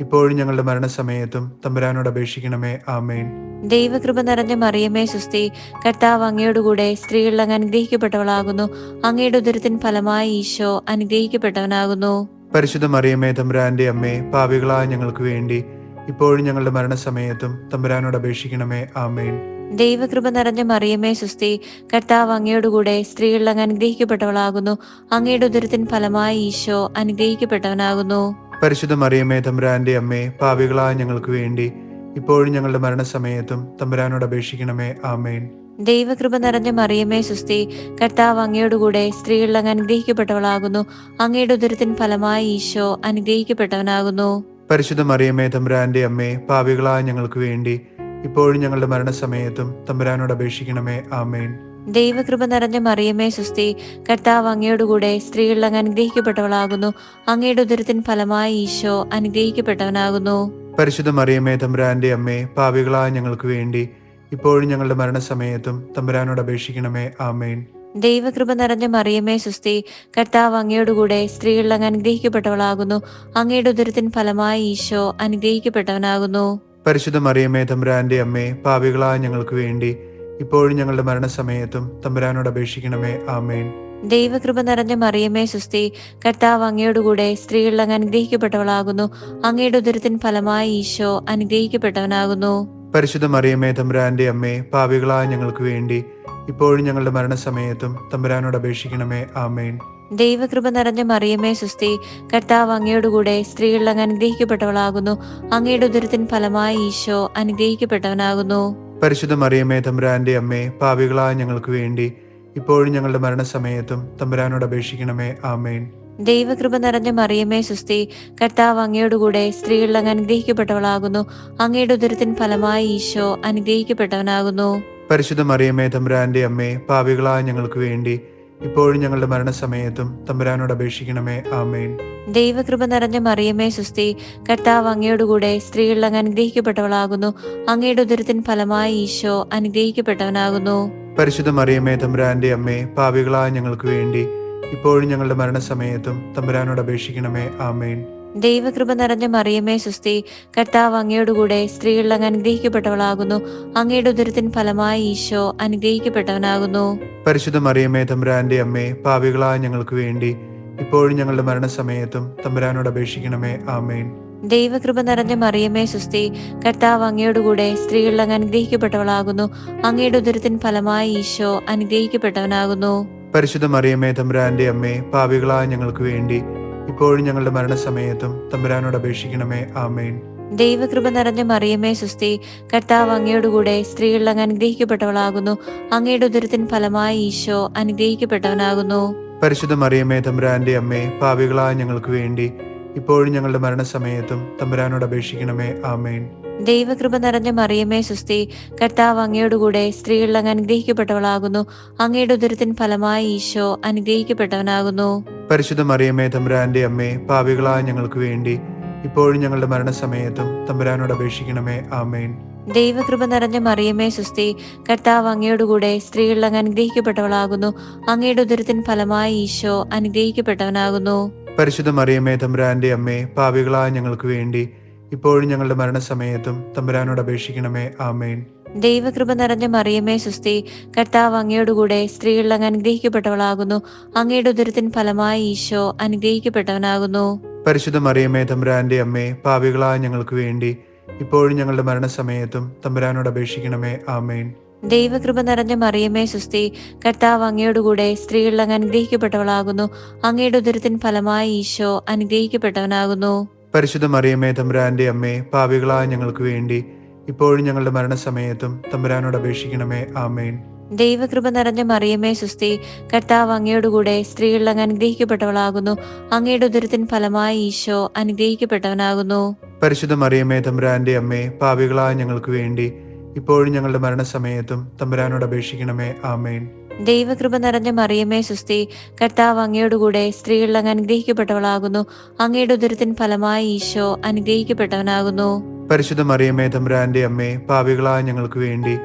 ഇപ്പോഴും ഞങ്ങളുടെ മരണസമയത്തും തമ്പുരാനോട് അപേക്ഷിക്കണമേ. ആമേൻ. ദൈവകൃപ നിറഞ്ഞ മറിയമേ സുസ്തി, കർത്താവ് അങ്ങയോടുകൂടെ സ്ത്രീകളിൽ അങ്ങ് അനുഗ്രഹിക്കപ്പെട്ടവളാകുന്നു. അങ്ങയുടെ ഉദരത്തിൻ ഫലമായി ഈശോ അനുഗ്രഹിക്കപ്പെട്ടവനാകുന്നു. പരിശുദ്ധ മറിയമേ തമ്പുരാന്റെ അമ്മേ, പാപികളായ ഞങ്ങൾക്ക് വേണ്ടി ഇപ്പോഴും ഞങ്ങളുടെ മരണസമയത്തും തമ്പുരാനോട് അപേക്ഷിക്കണമേ. ആമേൻ. ദൈവകൃപ നിറഞ്ഞ മറിയമേ സുസ്തി, കർത്താവ് അങ്ങയോടുകൂടെ സ്ത്രീകളിൽ അങ്ങ് അനുഗ്രഹിക്കപ്പെട്ടവളാകുന്നു. അങ്ങയുടെ ഉദരത്തിൻ ഫലമായി ഈശോ അനുഗ്രഹിക്കപ്പെട്ടവനാകുന്നു. പരിശുദ്ധ മറിയമേ തമ്പുരാന്റെ അമ്മേ, പാപികളായ ഞങ്ങൾക്ക് വേണ്ടി ഇപ്പോഴും ഞങ്ങളുടെ മരണസമയത്തും തമ്പുരാനോട് അപേക്ഷിക്കണമേ. ആമേൻ. ദൈവകൃപ നിറഞ്ഞ മറിയമേ സുസ്തി, കർത്താവ് അങ്ങയോടുകൂടെ സ്ത്രീകളിൽ അങ്ങ് അനുഗ്രഹിക്കപ്പെട്ടവളാകുന്നു. അങ്ങയുടെ ഉദരത്തിൻ ഫലമായി ഈശോ അനുഗ്രഹിക്കപ്പെട്ടവനാകുന്നു. പരിശുദ്ധ മറിയമേ തമ്പുരാന്റെ അമ്മേ, പാപികളായ ഞങ്ങൾക്ക് വേണ്ടി ഇപ്പോഴും ഞങ്ങളുടെ മരണസമയത്തും തമ്പുരാനോട് അപേക്ഷിക്കണമേ. ആമേൻ. ദൈവകൃപ നിറഞ്ഞ മറിയമേ സുസ്തി, കർത്താവ് അങ്ങയോടുകൂടെ സ്ത്രീകളിൽ അങ്ങ് അനുഗ്രഹിക്കപ്പെട്ടവളാകുന്നു. അങ്ങയുടെ ഉദരത്തിൻ ഫലമായി ഈശോ അനുഗ്രഹിക്കപ്പെട്ടവനാകുന്നു. പരിശുദ്ധ മറിയമേ തമ്പുരാന്റെ അമ്മേ, പാപികളായ ഞങ്ങൾക്ക് വേണ്ടി ഇപ്പോഴും ഞങ്ങളുടെ മരണസമയത്തും തമ്പുരാനോട് അപേക്ഷിക്കണമേ. ആമേൻ. ദൈവകൃപ നിറഞ്ഞ മറിയമേ സുസ്തി, കർത്താവ് അങ്ങയോടുകൂടെ സ്ത്രീകളിൽ അങ്ങ് അനുഗ്രഹിക്കപ്പെട്ടവളാകുന്നു. അങ്ങയുടെ ഉദരത്തിൻ ഫലമായി ഈശോ അനുഗ്രഹിക്കപ്പെട്ടവനാകുന്നു. പരിശുദ്ധ മറിയമേ തമ്പുരാന്റെ അമ്മേ, പാപികളായ ഞങ്ങൾക്ക് വേണ്ടി ഇപ്പോഴും ഞങ്ങളുടെ മരണസമയത്തും തമ്പുരാനോട് അപേക്ഷിക്കണമേ. ആമേൻ. ദൈവകൃപ നിറഞ്ഞ മറിയമേ സുസ്തി, കർത്താവ് അങ്ങയോടുകൂടെ സ്ത്രീകളിൽ അങ്ങ് അനുഗ്രഹിക്കപ്പെട്ടവളാകുന്നു. അങ്ങയുടെ ഉദരത്തിൻ ഫലമായി ഈശോ അനുഗ്രഹിക്കപ്പെട്ടവനാകുന്നു. പരിശുദ്ധ മറിയമേ തമ്പുരാന്റെ അമ്മേ, പാപികളായ ഞങ്ങൾക്ക് വേണ്ടി ഇപ്പോഴും ഞങ്ങളുടെ മരണസമയത്തും തമ്പുരാനോട് അപേക്ഷിക്കണമേ. ആമേൻ. ദൈവകൃപ നിറഞ്ഞ മറിയമേ സുസ്തി, കർത്താവ് അങ്ങയോടുകൂടെ സ്ത്രീകളിൽ അങ്ങ് അനുഗ്രഹിക്കപ്പെട്ടവളാകുന്നു. അങ്ങയുടെ ഉദരത്തിൻ ഫലമായി ഈശോ അനുഗ്രഹിക്കപ്പെട്ടവനാകുന്നു. പരിശുദ്ധ മറിയമേ തമ്പുരാന്റെ അമ്മേ, പാപികളായ ഞങ്ങൾക്ക് വേണ്ടി ഇപ്പോഴും ഞങ്ങളുടെ മരണസമയത്തും തമ്പുരാനോട് അപേക്ഷിക്കണമേ. ആമേൻ. ദൈവകൃപ നിറഞ്ഞ മറിയമേ സുസ്തി, കർത്താവ് അങ്ങയോടുകൂടെ സ്ത്രീകളിൽ അങ്ങ് അനുഗ്രഹിക്കപ്പെട്ടവളാകുന്നു. അങ്ങയുടെ ഉദരത്തിൻ ഫലമായി ഈശോ അനുഗ്രഹിക്കപ്പെട്ടവനാകുന്നു. പരിശുദ്ധ മറിയമേ തമ്പുരാന്റെ അമ്മേ, പാപികളായ ഞങ്ങൾക്ക് വേണ്ടി ഇപ്പോഴും ഞങ്ങളുടെ മരണസമയത്തും തമ്പുരാനോട് അപേക്ഷിക്കണമേ. ആമേൻ. ദൈവകൃപ നിറഞ്ഞ മറിയമേ സുസ്തി, കർത്താവ് അങ്ങയോടുകൂടെ സ്ത്രീകളിൽ അങ്ങ് അനുഗ്രഹിക്കപ്പെട്ടവളാകുന്നു. അങ്ങയുടെ ഉദരത്തിൻ ഫലമായി ഈശോ അനുഗ്രഹിക്കപ്പെട്ടവനാകുന്നു. പരിശുദ്ധ മറിയമേ തമ്പുരാന്റെ അമ്മേ, പാപികളായ ഞങ്ങൾക്ക് വേണ്ടി ഇപ്പോഴും ഞങ്ങളുടെ മരണസമയത്തും തമ്പുരാനോട് അപേക്ഷിക്കണമേ. ആമേൻ. ദൈവകൃപ നിറഞ്ഞ മറിയമേ സുസ്തി, കർത്താവ് അങ്ങയോടുകൂടെ സ്ത്രീകളിൽ അങ്ങ് അനുഗ്രഹിക്കപ്പെട്ടവളാകുന്നു. അങ്ങയുടെ ഉദരത്തിൻ ഫലമായി ഈശോ അനുഗ്രഹിക്കപ്പെട്ടവനാകുന്നു. പരിശുദ്ധ മറിയമേ തമ്പുരാന്റെ അമ്മേ, പാപികളായ ഞങ്ങൾക്ക് വേണ്ടി ഇപ്പോഴും ഞങ്ങളുടെ മരണസമയത്തും തമ്പുരാനോട് അപേക്ഷിക്കണമേ. ആമേൻ. ദൈവകൃപ നിറഞ്ഞ മറിയമേ സുസ്തി, കർത്താവ് അങ്ങയോടുകൂടെ സ്ത്രീകളിൽ അങ്ങ് അനുഗ്രഹിക്കപ്പെട്ടവളാകുന്നു. അങ്ങയുടെ ഉദരത്തിൻ ഫലമായി ഈശോ അനുഗ്രഹിക്കപ്പെട്ടവനാകുന്നു. പരിശുദ്ധ മറിയമേ തമ്പുരാന്റെ അമ്മേ, പാപികളായ ഞങ്ങൾക്ക് വേണ്ടി ഇപ്പോഴും ഞങ്ങളുടെ മരണസമയത്തും തമ്പുരാനോട് അപേക്ഷിക്കണമേ. ആമേൻ. ദൈവകൃപ നിറഞ്ഞ മറിയമേ സുസ്തി, കർത്താവ് അങ്ങയോടുകൂടെ സ്ത്രീകളിൽ അങ്ങ് അനുഗ്രഹിക്കപ്പെട്ടവളാകുന്നു. അങ്ങയുടെ ഉദരത്തിൻ ഫലമായി ഈശോ അനുഗ്രഹിക്കപ്പെട്ടവനാകുന്നു. പരിശുദ്ധ മറിയമേ തമ്പുരാന്റെ അമ്മേ, പാപികളായ ഞങ്ങൾക്ക് വേണ്ടി ഇപ്പോഴും ഞങ്ങളുടെ മരണസമയത്തും തമ്പുരാനോട് അപേക്ഷിക്കണമേ. ആമേൻ. ദൈവകൃപ നിറഞ്ഞ മറിയമേ സുസ്തി, കർത്താവ് അങ്ങയോടുകൂടെ സ്ത്രീകളിൽ അങ്ങ് അനുഗ്രഹിക്കപ്പെട്ടവളാകുന്നു. അങ്ങയുടെ ഉദരത്തിൻ ഫലമായി ഈശോ അനുഗ്രഹിക്കപ്പെട്ടവനാകുന്നു. പരിശുദ്ധ മറിയമേ തമ്പുരാന്റെ അമ്മേ, പാപികളായ ഞങ്ങൾക്ക് വേണ്ടി ഇപ്പോഴും ഞങ്ങളുടെ മരണസമയത്തും തമ്പുരാനോട് അപേക്ഷിക്കണമേ. ആമേൻ. ദൈവകൃപ നിറഞ്ഞ മറിയമേ സുസ്തി, കർത്താവ് അങ്ങയോടുകൂടെ സ്ത്രീകളിൽ അങ്ങ് അനുഗ്രഹിക്കപ്പെട്ടവളാകുന്നു. അങ്ങയുടെ ഉദരത്തിൻ ഫലമായി ഈശോ അനുഗ്രഹിക്കപ്പെട്ടവനാകുന്നു. പരിശുദ്ധ മറിയമേ തമ്പുരാന്റെ അമ്മേ, പാപികളായ ഞങ്ങൾക്ക് വേണ്ടി ഇപ്പോഴും ഞങ്ങളുടെ മരണസമയത്തും തമ്പുരാനോട് അപേക്ഷിക്കണമേ. ആമേൻ. ദൈവകൃപ നിറഞ്ഞ മറിയമേ സുസ്തി, കർത്താവ് അങ്ങയോടുകൂടെ സ്ത്രീകളിൽ അങ്ങ് അനുഗ്രഹിക്കപ്പെട്ടവളാകുന്നു. അങ്ങയുടെ ഉദരത്തിൻ ഫലമായി ഈശോ അനുഗ്രഹിക്കപ്പെട്ടവനാകുന്നു. പരിശുദ്ധ മറിയമേ തമ്പുരാന്റെ അമ്മേ, പാപികളായ ഞങ്ങൾക്ക് വേണ്ടി ഇപ്പോഴും ഞങ്ങളുടെ മരണസമയത്തും തമ്പുരാനോട് അപേക്ഷിക്കണമേ. ആമേൻ. ദൈവകൃപ നിറഞ്ഞ മറിയമേ സുസ്തി, കർത്താവ് അങ്ങയോടുകൂടെ സ്ത്രീകളിൽ അങ്ങ് അനുഗ്രഹിക്കപ്പെട്ടവളാകുന്നു. അങ്ങയുടെ ഉദരത്തിൻ ഫലമായി ഈശോ അനുഗ്രഹിക്കപ്പെട്ടവനാകുന്നു. പരിശുദ്ധ മറിയമേ തമ്പുരാന്റെ അമ്മേ, പാപികളായ ഞങ്ങൾക്ക് വേണ്ടി ഇപ്പോഴും ഞങ്ങളുടെ മരണസമയത്തും തമ്പുരാനോട് അപേക്ഷിക്കണമേ. ആമേൻ. ദൈവകൃപ നിറഞ്ഞ മറിയമേ സുസ്തി, കർത്താവ് അങ്ങയോടുകൂടെ സ്ത്രീകളിൽ അങ്ങ് അനുഗ്രഹിക്കപ്പെട്ടവളാകുന്നു. അങ്ങയുടെ ഉദരത്തിൻ ഫലമായി ഈശോ അനുഗ്രഹിക്കപ്പെട്ടവനാകുന്നു. പരിശുദ്ധ മറിയമേ തമ്പുരാന്റെ അമ്മേ, പാപികളായ ഞങ്ങൾക്ക് വേണ്ടി ഇപ്പോഴും ഞങ്ങളുടെ മരണസമയത്തും തമ്പുരാനോട് അപേക്ഷിക്കണമേ. ആമേൻ. ദൈവകൃപ നിറഞ്ഞ മറിയമേ സുസ്തി, കർത്താവ് അങ്ങയോടുകൂടെ സ്ത്രീകളിൽ അങ്ങ് അനുഗ്രഹിക്കപ്പെട്ടവളാകുന്നു. അങ്ങയുടെ ഉദരത്തിൻ ഫലമായി ഈശോ അനുഗ്രഹിക്കപ്പെട്ടവനാകുന്നു. പരിശുദ്ധ മറിയമേ തമ്പുരാന്റെ അമ്മേ, പാപികളായ ഞങ്ങൾക്ക് വേണ്ടി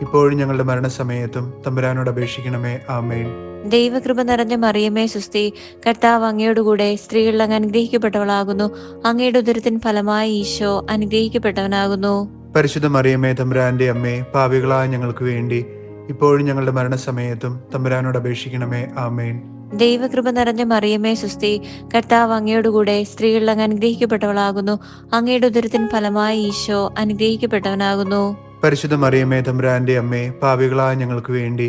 ഇപ്പോഴും ഞങ്ങളുടെ മരണസമയത്തും തമ്പുരാനോട് അപേക്ഷിക്കണമേ. ആമേൻ. ദൈവകൃപ നിറഞ്ഞ മറിയമേ സുസ്തി, കർത്താവ് അങ്ങയോടുകൂടെ സ്ത്രീകളിൽ അങ്ങ് അനുഗ്രഹിക്കപ്പെട്ടവളാകുന്നു. അങ്ങയുടെ ഉദരത്തിൻ ഫലമായി ഈശോ അനുഗ്രഹിക്കപ്പെട്ടവനാകുന്നു. പരിശുദ്ധ മറിയമേ തമ്പുരാന്റെ അമ്മേ, പാപികളായ ഞങ്ങൾക്ക് വേണ്ടി ഇപ്പോഴും ഞങ്ങളുടെ മരണസമയത്തും തമ്പുരാനോട് അപേക്ഷിക്കണമേ. ആമേൻ. ദൈവകൃപ നിറഞ്ഞ മറിയമേ സുസ്തി, കർത്താവ് അങ്ങയോടുകൂടെ സ്ത്രീകളിൽ അങ്ങ് അനുഗ്രഹിക്കപ്പെട്ടവളാകുന്നു. അങ്ങയുടെ ഉദരത്തിൻ ഫലമായി ഈശോ അനുഗ്രഹിക്കപ്പെട്ടവനാകുന്നു. പരിശുദ്ധ മറിയമേ തമ്പുരാന്റെ അമ്മേ, പാപികളായ ഞങ്ങൾക്ക് വേണ്ടി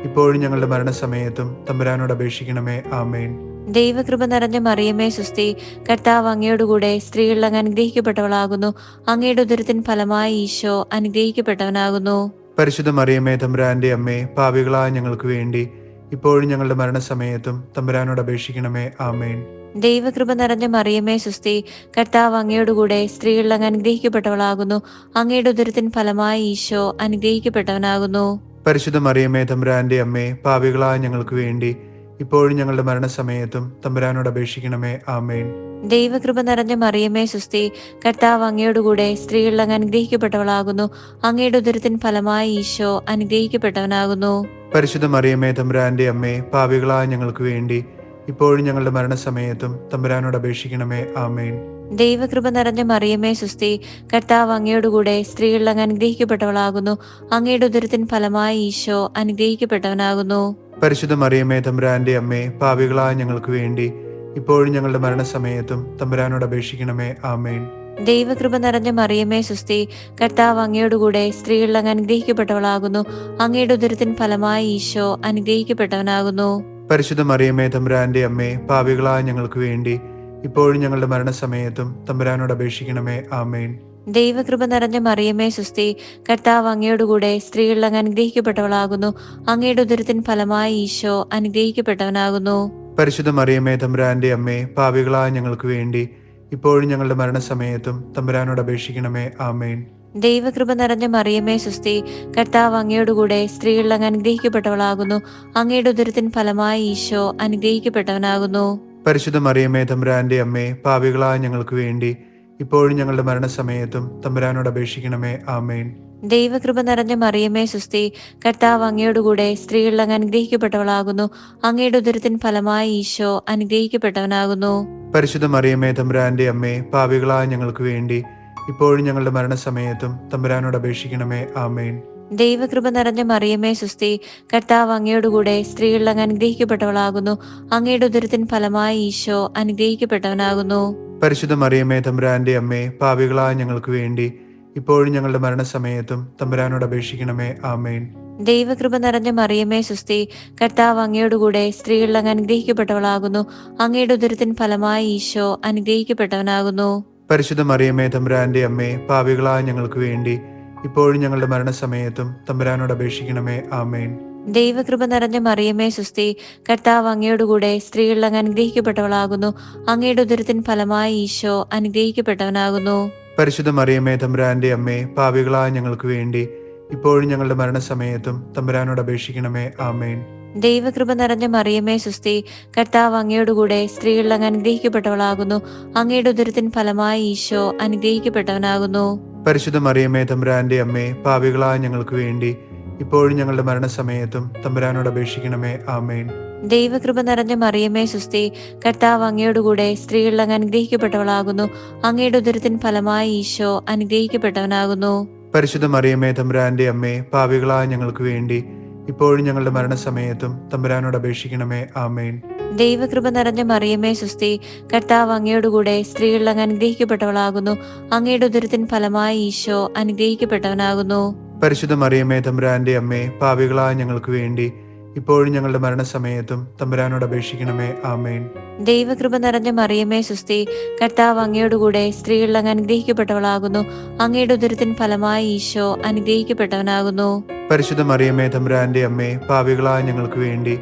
ഇപ്പോഴും ഞങ്ങളുടെ മരണസമയത്തും തമ്പുരാനോട് അപേക്ഷിക്കണമേ. ആമേൻ. ദൈവകൃപ നിറഞ്ഞ മറിയമേ സുസ്തി, കർത്താവ് അങ്ങയോടുകൂടെ സ്ത്രീകളിൽ അങ്ങ് അനുഗ്രഹിക്കപ്പെട്ടവളാകുന്നു. അങ്ങയുടെ ഉദരത്തിൻ ഫലമായി ഈശോ അനുഗ്രഹിക്കപ്പെട്ടവനാകുന്നു. പരിശുദ്ധ മറിയമേ തമ്പുരാന്റെ അമ്മേ, പാപികളായ ഞങ്ങൾക്ക് വേണ്ടി ഇപ്പോഴും ഞങ്ങളുടെ മരണസമയത്തും തമ്പുരാനോട് അപേക്ഷിക്കണമേ. ആമേൻ. ദൈവകൃപ നിറഞ്ഞ മറിയമേ സുസ്തി, കർത്താവ് അങ്ങയോടുകൂടെ സ്ത്രീകളിൽ അങ്ങ് അനുഗ്രഹിക്കപ്പെട്ടവളാകുന്നു. അങ്ങയുടെ ഉദരത്തിൻ ഫലമായി ഈശോ അനുഗ്രഹിക്കപ്പെട്ടവനാകുന്നു. പരിശുദ്ധ മറിയമേ തമ്പുരാന്റെ അമ്മേ, പാപികളായ ഞങ്ങൾക്ക് വേണ്ടി ഇപ്പോഴും ഞങ്ങളുടെ മരണസമയത്തും തമ്പുരാനോട് അപേക്ഷിക്കണമേ. ആമേൻ. ദൈവകൃപ നിറഞ്ഞ മറിയമേ സുസ്തി, കർത്താവ് അങ്ങയോടുകൂടെ സ്ത്രീകളിൽ അങ്ങ് അനുഗ്രഹിക്കപ്പെട്ടവളാകുന്നു. അങ്ങയുടെ ഉദരത്തിൻ ഫലമായി ഈശോ അനുഗ്രഹിക്കപ്പെട്ടവനാകുന്നു. പരിശുദ്ധ മറിയമേ തമ്പുരാന്റെ അമ്മേ, പാപികളായ ഞങ്ങൾക്ക് വേണ്ടി ഇപ്പോഴും ഞങ്ങളുടെ മരണസമയത്തും തമ്പുരാനോട് അപേക്ഷിക്കണമേ. ആമേൻ. ദൈവകൃപ നിറഞ്ഞ മറിയമേ സുസ്തി, കർത്താവ് അങ്ങയോടുകൂടെ സ്ത്രീകളിൽ അങ്ങ് അനുഗ്രഹിക്കപ്പെട്ടവളാകുന്നു. അങ്ങയുടെ ഉദരത്തിൻ ഫലമായി ഈശോ അനുഗ്രഹിക്കപ്പെട്ടവനാകുന്നു. പരിശുദ്ധ മറിയമേ തമ്പുരാന്റെ അമ്മേ, പാപികളായ ഞങ്ങൾക്ക് വേണ്ടി ഇപ്പോഴും ഞങ്ങളുടെ മരണസമയത്തും തമ്പുരാനോട് അപേക്ഷിക്കണമേ. ആമേൻ. ദൈവകൃപ നിറഞ്ഞ മറിയമേ സുസ്തി, കർത്താവ് അങ്ങയോടുകൂടെ സ്ത്രീകളിൽ അങ്ങ് അനുഗ്രഹിക്കപ്പെട്ടവളാകുന്നു. അങ്ങയുടെ ഉദരത്തിൻ ഫലമായി ഈശോ അനുഗ്രഹിക്കപ്പെട്ടവനാകുന്നു. പരിശുദ്ധ മറിയമേ തമ്പുരാന്റെ അമ്മേ, പാപികളായ ഞങ്ങൾക്ക് വേണ്ടി ഇപ്പോഴും ഞങ്ങളുടെ മരണസമയത്തും തമ്പുരാനോട് അപേക്ഷിക്കണമേ. ആമേൻ. ദൈവകൃപ നിറഞ്ഞ മറിയമേ സുസ്തി, കർത്താവ് അങ്ങയോടുകൂടെ സ്ത്രീകളിൽ അങ്ങ് അനുഗ്രഹിക്കപ്പെട്ടവളാകുന്നു. അങ്ങയുടെ ഉദരത്തിൻ ഫലമായി ഈശോ അനുഗ്രഹിക്കപ്പെട്ടവനാകുന്നു. പരിശുദ്ധ മറിയമേ തമ്പുരാന്റെ അമ്മേ, പാപികളായ ഞങ്ങൾക്ക് വേണ്ടി ഇപ്പോഴും ഞങ്ങളുടെ മരണസമയത്തും തമ്പുരാനോട് അപേക്ഷിക്കണമേ. ആമേൻ. ദൈവകൃപ നിറഞ്ഞ മറിയമേ സുസ്തി, കർത്താവ് അങ്ങയോടുകൂടെ സ്ത്രീകളിൽ അങ്ങ് അനുഗ്രഹിക്കപ്പെട്ടവളാകുന്നു. അങ്ങയുടെ ഉദരത്തിൻ ഫലമായി ഈശോ അനുഗ്രഹിക്കപ്പെട്ടവനാകുന്നു. പരിശുദ്ധ മറിയമേ തമ്പുരാന്റെ അമ്മേ, പാപികളായ ഞങ്ങൾക്ക് വേണ്ടി ഇപ്പോഴും ഞങ്ങളുടെ മരണസമയത്തും തമ്പുരാനോട് അപേക്ഷിക്കണമേ. ആമേൻ. ദൈവകൃപ നിറഞ്ഞ മറിയമേ സുസ്തി, കർത്താവ് അങ്ങയോടുകൂടെ സ്ത്രീകളിൽ അങ്ങ് അനുഗ്രഹിക്കപ്പെട്ടവളാകുന്നു. അങ്ങയുടെ ഉദരത്തിൻ ഫലമായി ഈശോ അനുഗ്രഹിക്കപ്പെട്ടവനാകുന്നു. പരിശുദ്ധ മറിയമേ തമ്പുരാന്റെ അമ്മേ, പാപികളായ ഞങ്ങൾക്ക് വേണ്ടി ഇപ്പോഴും ഞങ്ങളുടെ മരണസമയത്തും തമ്പുരാനോട് അപേക്ഷിക്കണമേ. ആമേൻ. ദൈവകൃപ നിറഞ്ഞ മറിയമേ സുസ്തി, കർത്താവ് അങ്ങയോടുകൂടെ സ്ത്രീകളിൽ അങ്ങ് അനുഗ്രഹിക്കപ്പെട്ടവളാകുന്നു. അങ്ങയുടെ ഉദരത്തിൻ ഫലമായി ഈശോ അനുഗ്രഹിക്കപ്പെട്ടവനാകുന്നു. പരിശുദ്ധ മറിയമേ തമ്പുരാന്റെ അമ്മേ, പാപികളായ ഞങ്ങൾക്ക് വേണ്ടി ഇപ്പോഴും ഞങ്ങളുടെ മരണസമയത്തും തമ്പുരാനോട് അപേക്ഷിക്കണമേ. ആമേൻ. ദൈവകൃപ നിറഞ്ഞ മറിയമേ സുസ്തി, കർത്താവ് അങ്ങയോടുകൂടെ സ്ത്രീകളിൽ അങ്ങ് അനുഗ്രഹിക്കപ്പെട്ടവളാകുന്നു. അങ്ങയുടെ ഉദരത്തിൻ ഫലമായി ഈശോ അനുഗ്രഹിക്കപ്പെട്ടവനാകുന്നു. പരിശുദ്ധ മറിയമേ തമ്പുരാന്റെ അമ്മേ, പാപികളായ ഞങ്ങൾക്ക് വേണ്ടി ഇപ്പോഴും ഞങ്ങളുടെ മരണസമയത്തും തമ്പുരാനോട് അപേക്ഷിക്കണമേ. ആമേൻ. ദൈവകൃപ നിറഞ്ഞ മറിയമേ സുസ്തി, കർത്താവ് അങ്ങയോടുകൂടെ സ്ത്രീകളിൽ അങ്ങ് അനുഗ്രഹിക്കപ്പെട്ടവളാകുന്നു. അങ്ങയുടെ ഉദരത്തിൻ ഫലമായി ഈശോ അനുഗ്രഹിക്കപ്പെട്ടവനാകുന്നു. പരിശുദ്ധ മറിയമേ തമ്പുരാന്റെ അമ്മേ, പാപികളായ ഞങ്ങൾക്ക് വേണ്ടി ഇപ്പോഴും ഞങ്ങളുടെ മരണസമയത്തും തമ്പുരാനോട് അപേക്ഷിക്കണമേ. ആമേൻ. ദൈവകൃപ നിറഞ്ഞ മറിയമേ സുസ്തി, കർത്താവ് അങ്ങയോടുകൂടെ സ്ത്രീകളിൽ അങ്ങ് അനുഗ്രഹിക്കപ്പെട്ടവളാകുന്നു. അങ്ങയുടെ ഉദരത്തിൻ ഫലമായി ഈശോ അനുഗ്രഹിക്കപ്പെട്ടവനാകുന്നു. പരിശുദ്ധ മറിയമേ തമ്പുരാന്റെ അമ്മേ, പാപികളായ ഞങ്ങൾക്ക് വേണ്ടി ഇപ്പോഴും ഞങ്ങളുടെ മരണസമയത്തും തമ്പുരാനോട് അപേക്ഷിക്കണമേ. ആമേൻ. ദൈവകൃപ നിറഞ്ഞ മറിയമേ സുസ്തി, കർത്താവ് അങ്ങയോടുകൂടെ സ്ത്രീകളിൽ അങ്ങ് അനുഗ്രഹിക്കപ്പെട്ടവളാകുന്നു. അങ്ങയുടെ ഉദരത്തിൻ ഫലമായി ഈശോ അനുഗ്രഹിക്കപ്പെട്ടവനാകുന്നു. പരിശുദ്ധ മറിയമേ തമ്പുരാന്റെ അമ്മേ, പാപികളായ ഞങ്ങൾക്ക് വേണ്ടി ഇപ്പോഴും ഞങ്ങളുടെ മരണസമയത്തും തമ്പുരാനോട് അപേക്ഷിക്കണമേ. ആമേൻ. ദൈവകൃപ നിറഞ്ഞ മറിയമേ സുസ്തി, കർത്താവ് അങ്ങയോടുകൂടെ സ്ത്രീകളിൽ അങ്ങ് അനുഗ്രഹിക്കപ്പെട്ടവളാകുന്നു. അങ്ങയുടെ ഉദരത്തിൻ ഫലമായി ഈശോ അനുഗ്രഹിക്കപ്പെട്ടവനാകുന്നു. പരിശുദ്ധ മറിയമേ തമ്പുരാന്റെ അമ്മേ, പാപികളായ ഞങ്ങൾക്ക് വേണ്ടി ഇപ്പോഴും ഞങ്ങളുടെ മരണസമയത്തും തമ്പുരാനോട് അപേക്ഷിക്കണമേ. ആമേൻ. ദൈവകൃപ നിറഞ്ഞ മറിയമേ സുസ്തി, കർത്താവ് അങ്ങയോടുകൂടെ സ്ത്രീകളിൽ അങ്ങ് അനുഗ്രഹിക്കപ്പെട്ടവളാകുന്നു. അങ്ങയുടെ ഉദരത്തിൻ ഫലമായി ഈശോ അനുഗ്രഹിക്കപ്പെട്ടവനാകുന്നു. പരിശുദ്ധ മറിയമേ തമ്പുരാന്റെ അമ്മേ, പാപികളായ ഞങ്ങൾക്ക് വേണ്ടി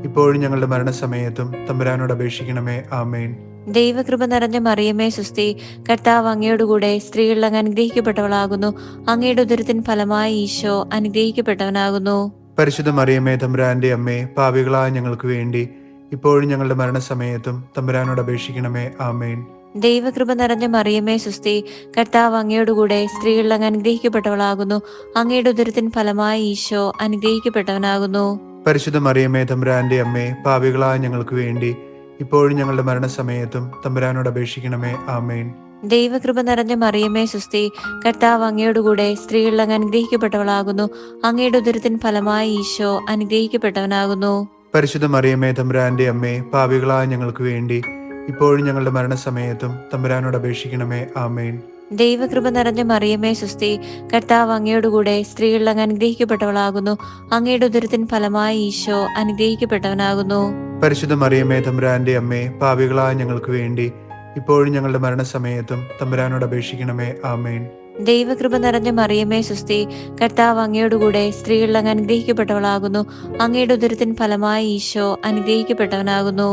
ഇപ്പോഴും ഞങ്ങളുടെ മരണസമയത്തും തമ്പുരാനോട് അപേക്ഷിക്കണമേ. ആമേൻ. ദൈവകൃപ നിറഞ്ഞ മറിയമേ സുസ്തി, കർത്താവ് അങ്ങയോടുകൂടെ സ്ത്രീകളിൽ അങ്ങ് അനുഗ്രഹിക്കപ്പെട്ടവളാകുന്നു. അങ്ങയുടെ ഉദരത്തിൻ ഫലമായി ഈശോ അനുഗ്രഹിക്കപ്പെട്ടവനാകുന്നു. പരിശുദ്ധ മറിയമേ തമ്പുരാന്റെ അമ്മേ, പാപികളായ ഞങ്ങൾക്ക് വേണ്ടി ഇപ്പോഴും ഞങ്ങളുടെ മരണസമയത്തും തമ്പുരാനോട് അപേക്ഷിക്കണമേ. ആമേൻ. ദൈവകൃപ നിറഞ്ഞ മറിയമേ സുസ്തി, കർത്താവ് അങ്ങയോടുകൂടെ സ്ത്രീകളിൽ അങ്ങ് അനുഗ്രഹിക്കപ്പെട്ടവളാകുന്നു. അങ്ങയുടെ ഉദരത്തിൻ ഫലമായി ഈശോ അനുഗ്രഹിക്കപ്പെട്ടവനാകുന്നു. പരിശുദ്ധ മറിയമേ തമ്പുരാന്റെ അമ്മേ, പാപികളായ ഞങ്ങൾക്ക് വേണ്ടി ഇപ്പോഴും ഞങ്ങളുടെ മരണസമയത്തും തമ്പുരാനോട് അപേക്ഷിക്കണമേ. ആമേൻ. ദൈവകൃപ നിറഞ്ഞ മറിയമേ സുസ്തി, കർത്താവ് അങ്ങയോടുകൂടെ സ്ത്രീകളിൽ അങ്ങ് അനുഗ്രഹിക്കപ്പെട്ടവളാകുന്നു. അങ്ങയുടെ ഉദരത്തിൻ ഫലമായി ഈശോ അനുഗ്രഹിക്കപ്പെട്ടവനാകുന്നു. പരിശുദ്ധ മറിയമേ തമ്പുരാന്റെ അമ്മേ, പാപികളായ ഞങ്ങൾക്ക് വേണ്ടി ഇപ്പോഴും ഞങ്ങളുടെ മരണസമയത്തും തമ്പുരാനോട് അപേക്ഷിക്കണമേ. ആമേൻ. ദൈവകൃപ നിറഞ്ഞ മറിയമേ സുസ്തി, കർത്താവ് അങ്ങയോടുകൂടെ സ്ത്രീകളിൽ അങ്ങ് അനുഗ്രഹിക്കപ്പെട്ടവളാകുന്നു. അങ്ങയുടെ ഉദരത്തിൻ ഫലമായി ഈശോ അനുഗ്രഹിക്കപ്പെട്ടവനാകുന്നു. പരിശുദ്ധ മറിയമേ തമ്പുരാന്റെ അമ്മേ, പാപികളായ ഞങ്ങൾക്ക് വേണ്ടി ഇപ്പോഴും ഞങ്ങളുടെ മരണസമയത്തും തമ്പുരാനോട് അപേക്ഷിക്കണമേ. ആമേൻ. ദൈവകൃപ നിറഞ്ഞ മറിയമേ സുസ്തി, കർത്താവ് അങ്ങയോടുകൂടെ സ്ത്രീകളിൽ അങ്ങ് അനുഗ്രഹിക്കപ്പെട്ടവളാകുന്നു. അങ്ങയുടെ ഉദരത്തിൻ ഫലമായി ഈശോ അനുഗ്രഹിക്കപ്പെട്ടവനാകുന്നു.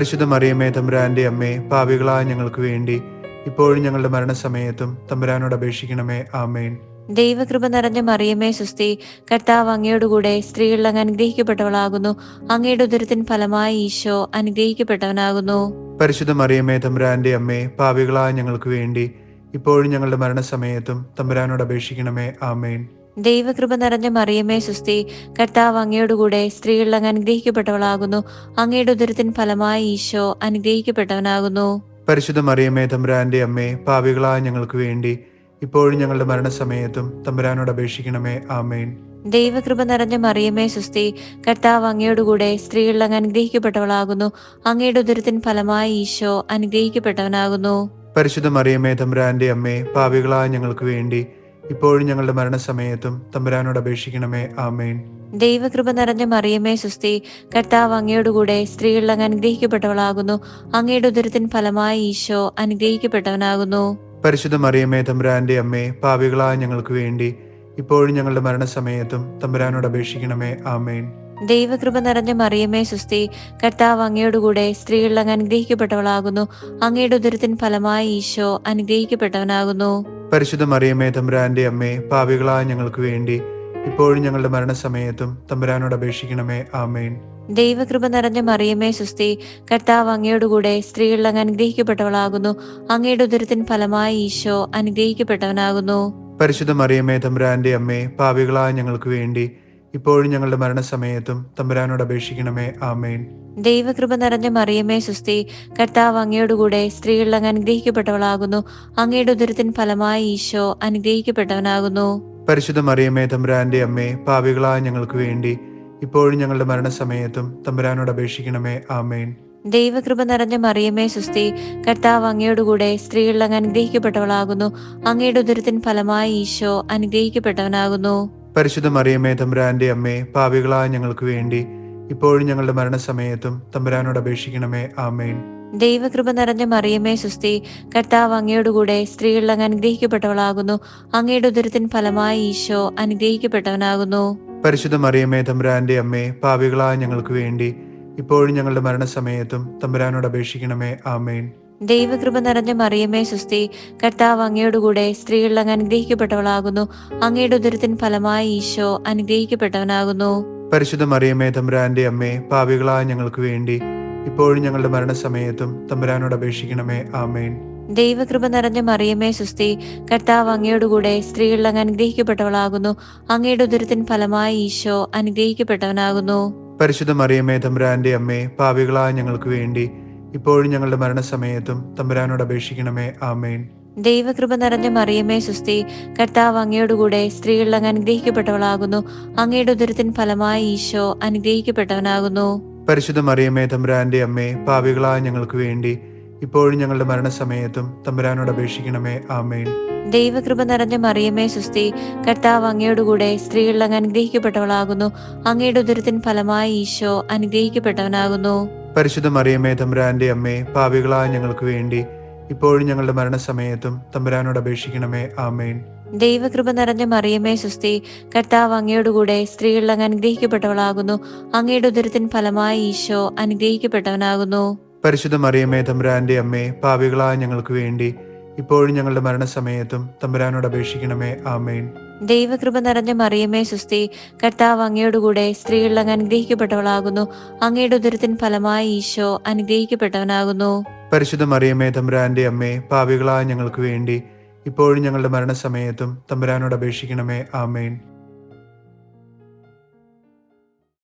പരിശുദ്ധ മറിയമേ തമ്പുരാന്റെ അമ്മേ, പാപികളായ ഞങ്ങൾക്ക് വേണ്ടി ഇപ്പോഴും ഞങ്ങളുടെ മരണസമയത്തും തമ്പുരാനോട് അപേക്ഷിക്കണമേ. ആമേൻ. ദൈവകൃപ നിറഞ്ഞ മറിയമേ സുസ്തി, കർത്താവ് അങ്ങയോടുകൂടെ സ്ത്രീകളിൽ അങ്ങ് അനുഗ്രഹിക്കപ്പെട്ടവളാകുന്നു. അങ്ങയുടെ ഉദരത്തിൻ ഫലമായി ഈശോ അനുഗ്രഹിക്കപ്പെട്ടവനാകുന്നു. പരിശുദ്ധ മറിയമേ തമ്പുരാന്റെ അമ്മേ, പാപികളായ ഞങ്ങൾക്ക് വേണ്ടി ഇപ്പോഴും ഞങ്ങളുടെ മരണസമയത്തും തമ്പുരാനോട് അപേക്ഷിക്കണമേ. ആമേൻ. ദൈവകൃപ നിറഞ്ഞ മറിയമേ സുസ്തി, കർത്താവ് അങ്ങയോടുകൂടെ സ്ത്രീകളിൽ അങ്ങ് അനുഗ്രഹിക്കപ്പെട്ടവളാകുന്നു. അങ്ങയുടെ ഉദരത്തിൻ ഫലമായി ഈശോ അനുഗ്രഹിക്കപ്പെട്ടവനാകുന്നു. പരിശുദ്ധ മറിയമേ തമ്പുരാന്റെ അമ്മേ, പാപികളായ ഞങ്ങൾക്ക് വേണ്ടി ഇപ്പോഴും ഞങ്ങളുടെ മരണസമയത്തും തമ്പുരാനോട് അപേക്ഷിക്കണമേ. ആമേൻ. ദൈവകൃപ നിറഞ്ഞ മറിയമേ സുസ്തി, കർത്താവ് അങ്ങയോടുകൂടെ സ്ത്രീകളിൽ അങ്ങ് അനുഗ്രഹിക്കപ്പെട്ടവളാകുന്നു. അങ്ങയുടെ ഉദരത്തിൻ ഫലമായി ഈശോ അനുഗ്രഹിക്കപ്പെട്ടവനാകുന്നു. പരിശുദ്ധ മറിയമേ തമ്പുരാന്റെ അമ്മേ, പാപികളായ ഞങ്ങൾക്ക് വേണ്ടി ഇപ്പോഴും ഞങ്ങളുടെ മരണസമയത്തും തമ്പുരാനോട് അപേക്ഷിക്കണമേ. ആമേൻ. ദൈവകൃപ നിറഞ്ഞ മറിയമേ സുസ്തി, കർത്താവ് അങ്ങയോടുകൂടെ സ്ത്രീകളിൽ അങ്ങ് അനുഗ്രഹിക്കപ്പെട്ടവളാകുന്നു. അങ്ങയുടെ ഉദരത്തിൻ ഫലമായി ഈശോ അനുഗ്രഹിക്കപ്പെട്ടവനാകുന്നു. പരിശുദ്ധ മറിയമേ തമ്പുരാന്റെ അമ്മേ, പാപികളായ ഞങ്ങൾക്ക് വേണ്ടി ഇപ്പോഴും ഞങ്ങളുടെ മരണസമയത്തും തമ്പുരാനോട് അപേക്ഷിക്കണമേ. ആമേൻ. ദൈവകൃപ നിറഞ്ഞ മറിയമേ സുസ്തി, കർത്താവ് അങ്ങയോടുകൂടെ സ്ത്രീകളിൽ അങ്ങ് അനുഗ്രഹിക്കപ്പെട്ടവളാകുന്നു. അങ്ങയുടെ ഉദരത്തിൻ ഫലമായി ഈശോ അനുഗ്രഹിക്കപ്പെട്ടവനാകുന്നു. പരിശുദ്ധ മറിയമേ തമ്പുരാന്റെ അമ്മേ, പാപികളായ ഞങ്ങൾക്ക് വേണ്ടി ഇപ്പോഴും ഞങ്ങളുടെ മരണസമയത്തും തമ്പുരാനോട് അപേക്ഷിക്കണമേ. ആമേൻ. ദൈവകൃപ നിറഞ്ഞ മറിയമേ സുസ്തി, കർത്താവ് അങ്ങയോടുകൂടെ സ്ത്രീകളിൽ അങ്ങ് അനുഗ്രഹിക്കപ്പെട്ടവളാകുന്നു. അങ്ങയുടെ ഉദരത്തിൻ ഫലമായി ഈശോ അനുഗ്രഹിക്കപ്പെട്ടവനാകുന്നു. പരിശുദ്ധ മറിയമേ തമ്പുരാന്റെ അമ്മേ, പാപികളായ ഞങ്ങൾക്ക് വേണ്ടി ഇപ്പോഴും ഞങ്ങളുടെ മരണസമയത്തും തമ്പുരാനോട് അപേക്ഷിക്കണമേ. ആമേൻ. ദൈവകൃപ നിറഞ്ഞ മറിയമേ സുസ്തി, കർത്താവ് അങ്ങയോടുകൂടെ സ്ത്രീകളിൽ അങ്ങ് അനുഗ്രഹിക്കപ്പെട്ടവളാകുന്നു. അങ്ങയുടെ ഉദരത്തിൻ ഫലമായി ഈശോ അനുഗ്രഹിക്കപ്പെട്ടവനാകുന്നു. പരിശുദ്ധ മറിയമേ തമ്പുരാന്റെ അമ്മേ, പാപികളായ ഞങ്ങൾക്ക് വേണ്ടി ഇപ്പോഴും ഞങ്ങളുടെ മരണസമയത്തും തമ്പുരാനോട് അപേക്ഷിക്കണമേ. ആമേൻ. ദൈവകൃപ നിറഞ്ഞ മറിയമേ സുസ്തി, കർത്താവ് അങ്ങയോടുകൂടെ സ്ത്രീകളിൽ അങ്ങ് അനുഗ്രഹിക്കപ്പെട്ടവളാകുന്നു. അങ്ങയുടെ ഉദരത്തിൻ ഫലമായി ഈശോ അനുഗ്രഹിക്കപ്പെട്ടവനാകുന്നു. പരിശുദ്ധ മറിയമേ തമ്പുരാന്റെ അമ്മേ, പാപികളായ ഞങ്ങൾക്ക് വേണ്ടി ഇപ്പോഴും ഞങ്ങളുടെ മരണസമയത്തും തമ്പുരാനോട് അപേക്ഷിക്കണമേ. ആമേൻ. ദൈവകൃപ നിറഞ്ഞ മറിയമേ സുസ്തി, കർത്താവ് അങ്ങയോടുകൂടെ സ്ത്രീകളിൽ അങ്ങ് അനുഗ്രഹിക്കപ്പെട്ടവളാകുന്നു. അങ്ങയുടെ ഉദരത്തിൻ ഫലമായി ഈശോ അനുഗ്രഹിക്കപ്പെട്ടവനാകുന്നു. പരിശുദ്ധ മറിയമേ തമ്പുരാന്റെ അമ്മേ, പാപികളായ ഞങ്ങൾക്ക് വേണ്ടി ഇപ്പോഴും ഞങ്ങളുടെ മരണസമയത്തും തമ്പുരാനോട് അപേക്ഷിക്കണമേ. ആമേൻ. ദൈവകൃപ നിറഞ്ഞ മറിയമേ സുസ്തി, കർത്താവ് അങ്ങയോടുകൂടെ സ്ത്രീകളിൽ അങ്ങ് അനുഗ്രഹിക്കപ്പെട്ടവളാകുന്നു. അങ്ങയുടെ ഉദരത്തിൻ ഫലമായി ഈശോ അനുഗ്രഹിക്കപ്പെട്ടവനാകുന്നു. പരിശുദ്ധ മറിയമേ തമ്പുരാന്റെ അമ്മേ, പാപികളായ ഞങ്ങൾക്ക് വേണ്ടി ഇപ്പോഴും ഞങ്ങളുടെ മരണസമയത്തും തമ്പുരാനോട് അപേക്ഷിക്കണമേ. ആമേൻ. ദൈവകൃപ നിറഞ്ഞ മറിയമേ സുസ്തി, കർത്താവ് അങ്ങയോടുകൂടെ സ്ത്രീകളിൽ അങ്ങ് അനുഗ്രഹിക്കപ്പെട്ടവളാകുന്നു. അങ്ങയുടെ ഉദരത്തിൻ ഫലമായി ഈശോ അനുഗ്രഹിക്കപ്പെട്ടവനാകുന്നു. പരിശുദ്ധ മറിയമേ തമ്പുരാന്റെ അമ്മേ, പാപികളായ ഞങ്ങൾക്ക് വേണ്ടി ഇപ്പോഴും ഞങ്ങളുടെ മരണസമയത്തും തമ്പുരാനോട് അപേക്ഷിക്കണമേ. ആമേൻ. ദൈവകൃപ നിറഞ്ഞ മറിയമേ സുസ്തി, കർത്താവ് അങ്ങയോടുകൂടെ സ്ത്രീകളിൽ അങ്ങ് അനുഗ്രഹിക്കപ്പെട്ടവളാകുന്നു. അങ്ങയുടെ ഉദരത്തിൻ ഫലമായി ഈശോ അനുഗ്രഹിക്കപ്പെട്ടവനാകുന്നു. പരിശുദ്ധ മറിയമേ തമ്പുരാന്റെ അമ്മേ, പാപികളായ ഞങ്ങൾക്ക് വേണ്ടി ഇപ്പോഴും ഞങ്ങളുടെ മരണസമയത്തും തമ്പുരാനോട് അപേക്ഷിക്കണമേ. ആമേൻ. ദൈവകൃപ നിറഞ്ഞ മറിയമേ സുസ്തി, കർത്താവ് അങ്ങയോടുകൂടെ സ്ത്രീകളിൽ അങ്ങ് അനുഗ്രഹിക്കപ്പെട്ടവളാകുന്നു. അങ്ങയുടെ ഉദരത്തിൻ ഫലമായി ഈശോ അനുഗ്രഹിക്കപ്പെട്ടവനാകുന്നു. പരിശുദ്ധ മറിയമേ തമ്പുരാന്റെ അമ്മേ, പാപികളായ ഞങ്ങൾക്ക് വേണ്ടി ഇപ്പോഴും ഞങ്ങളുടെ മരണസമയത്തും തമ്പുരാനോട് അപേക്ഷിക്കണമേ. ആമേൻ. ദൈവകൃപ നിറഞ്ഞ മറിയമേ സുസ്തി, കർത്താവ് അങ്ങയോടുകൂടെ സ്ത്രീകളിൽ അങ്ങ് അനുഗ്രഹിക്കപ്പെട്ടവളാകുന്നു. അങ്ങയുടെ ഉദരത്തിൻ ഫലമായി ഈശോ അനുഗ്രഹിക്കപ്പെട്ടവനാകുന്നു. പരിശുദ്ധ മറിയമേ തമ്പുരാന്റെ അമ്മേ, പാപികളായ ഞങ്ങൾക്ക് വേണ്ടി ഇപ്പോഴും ഞങ്ങളുടെ മരണസമയത്തും തമ്പുരാനോട് അപേക്ഷിക്കണമേ. ആമേൻ. ദൈവകൃപ നിറഞ്ഞ മറിയമേ സുസ്തി, കർത്താവ് അങ്ങയോടുകൂടെ സ്ത്രീകളിൽ അങ്ങ് അനുഗ്രഹിക്കപ്പെട്ടവളാകുന്നു. അങ്ങയുടെ ഉദരത്തിൻ ഫലമായി ഈശോ അനുഗ്രഹിക്കപ്പെട്ടവനാകുന്നു. പരിശുദ്ധ മറിയമേ തമ്പുരാന്റെ അമ്മേ, പാപികളായ ഞങ്ങൾക്ക് വേണ്ടി ഇപ്പോഴും ഞങ്ങളുടെ മരണസമയത്തും തമ്പുരാനോട് അപേക്ഷിക്കണമേ. ആമേൻ.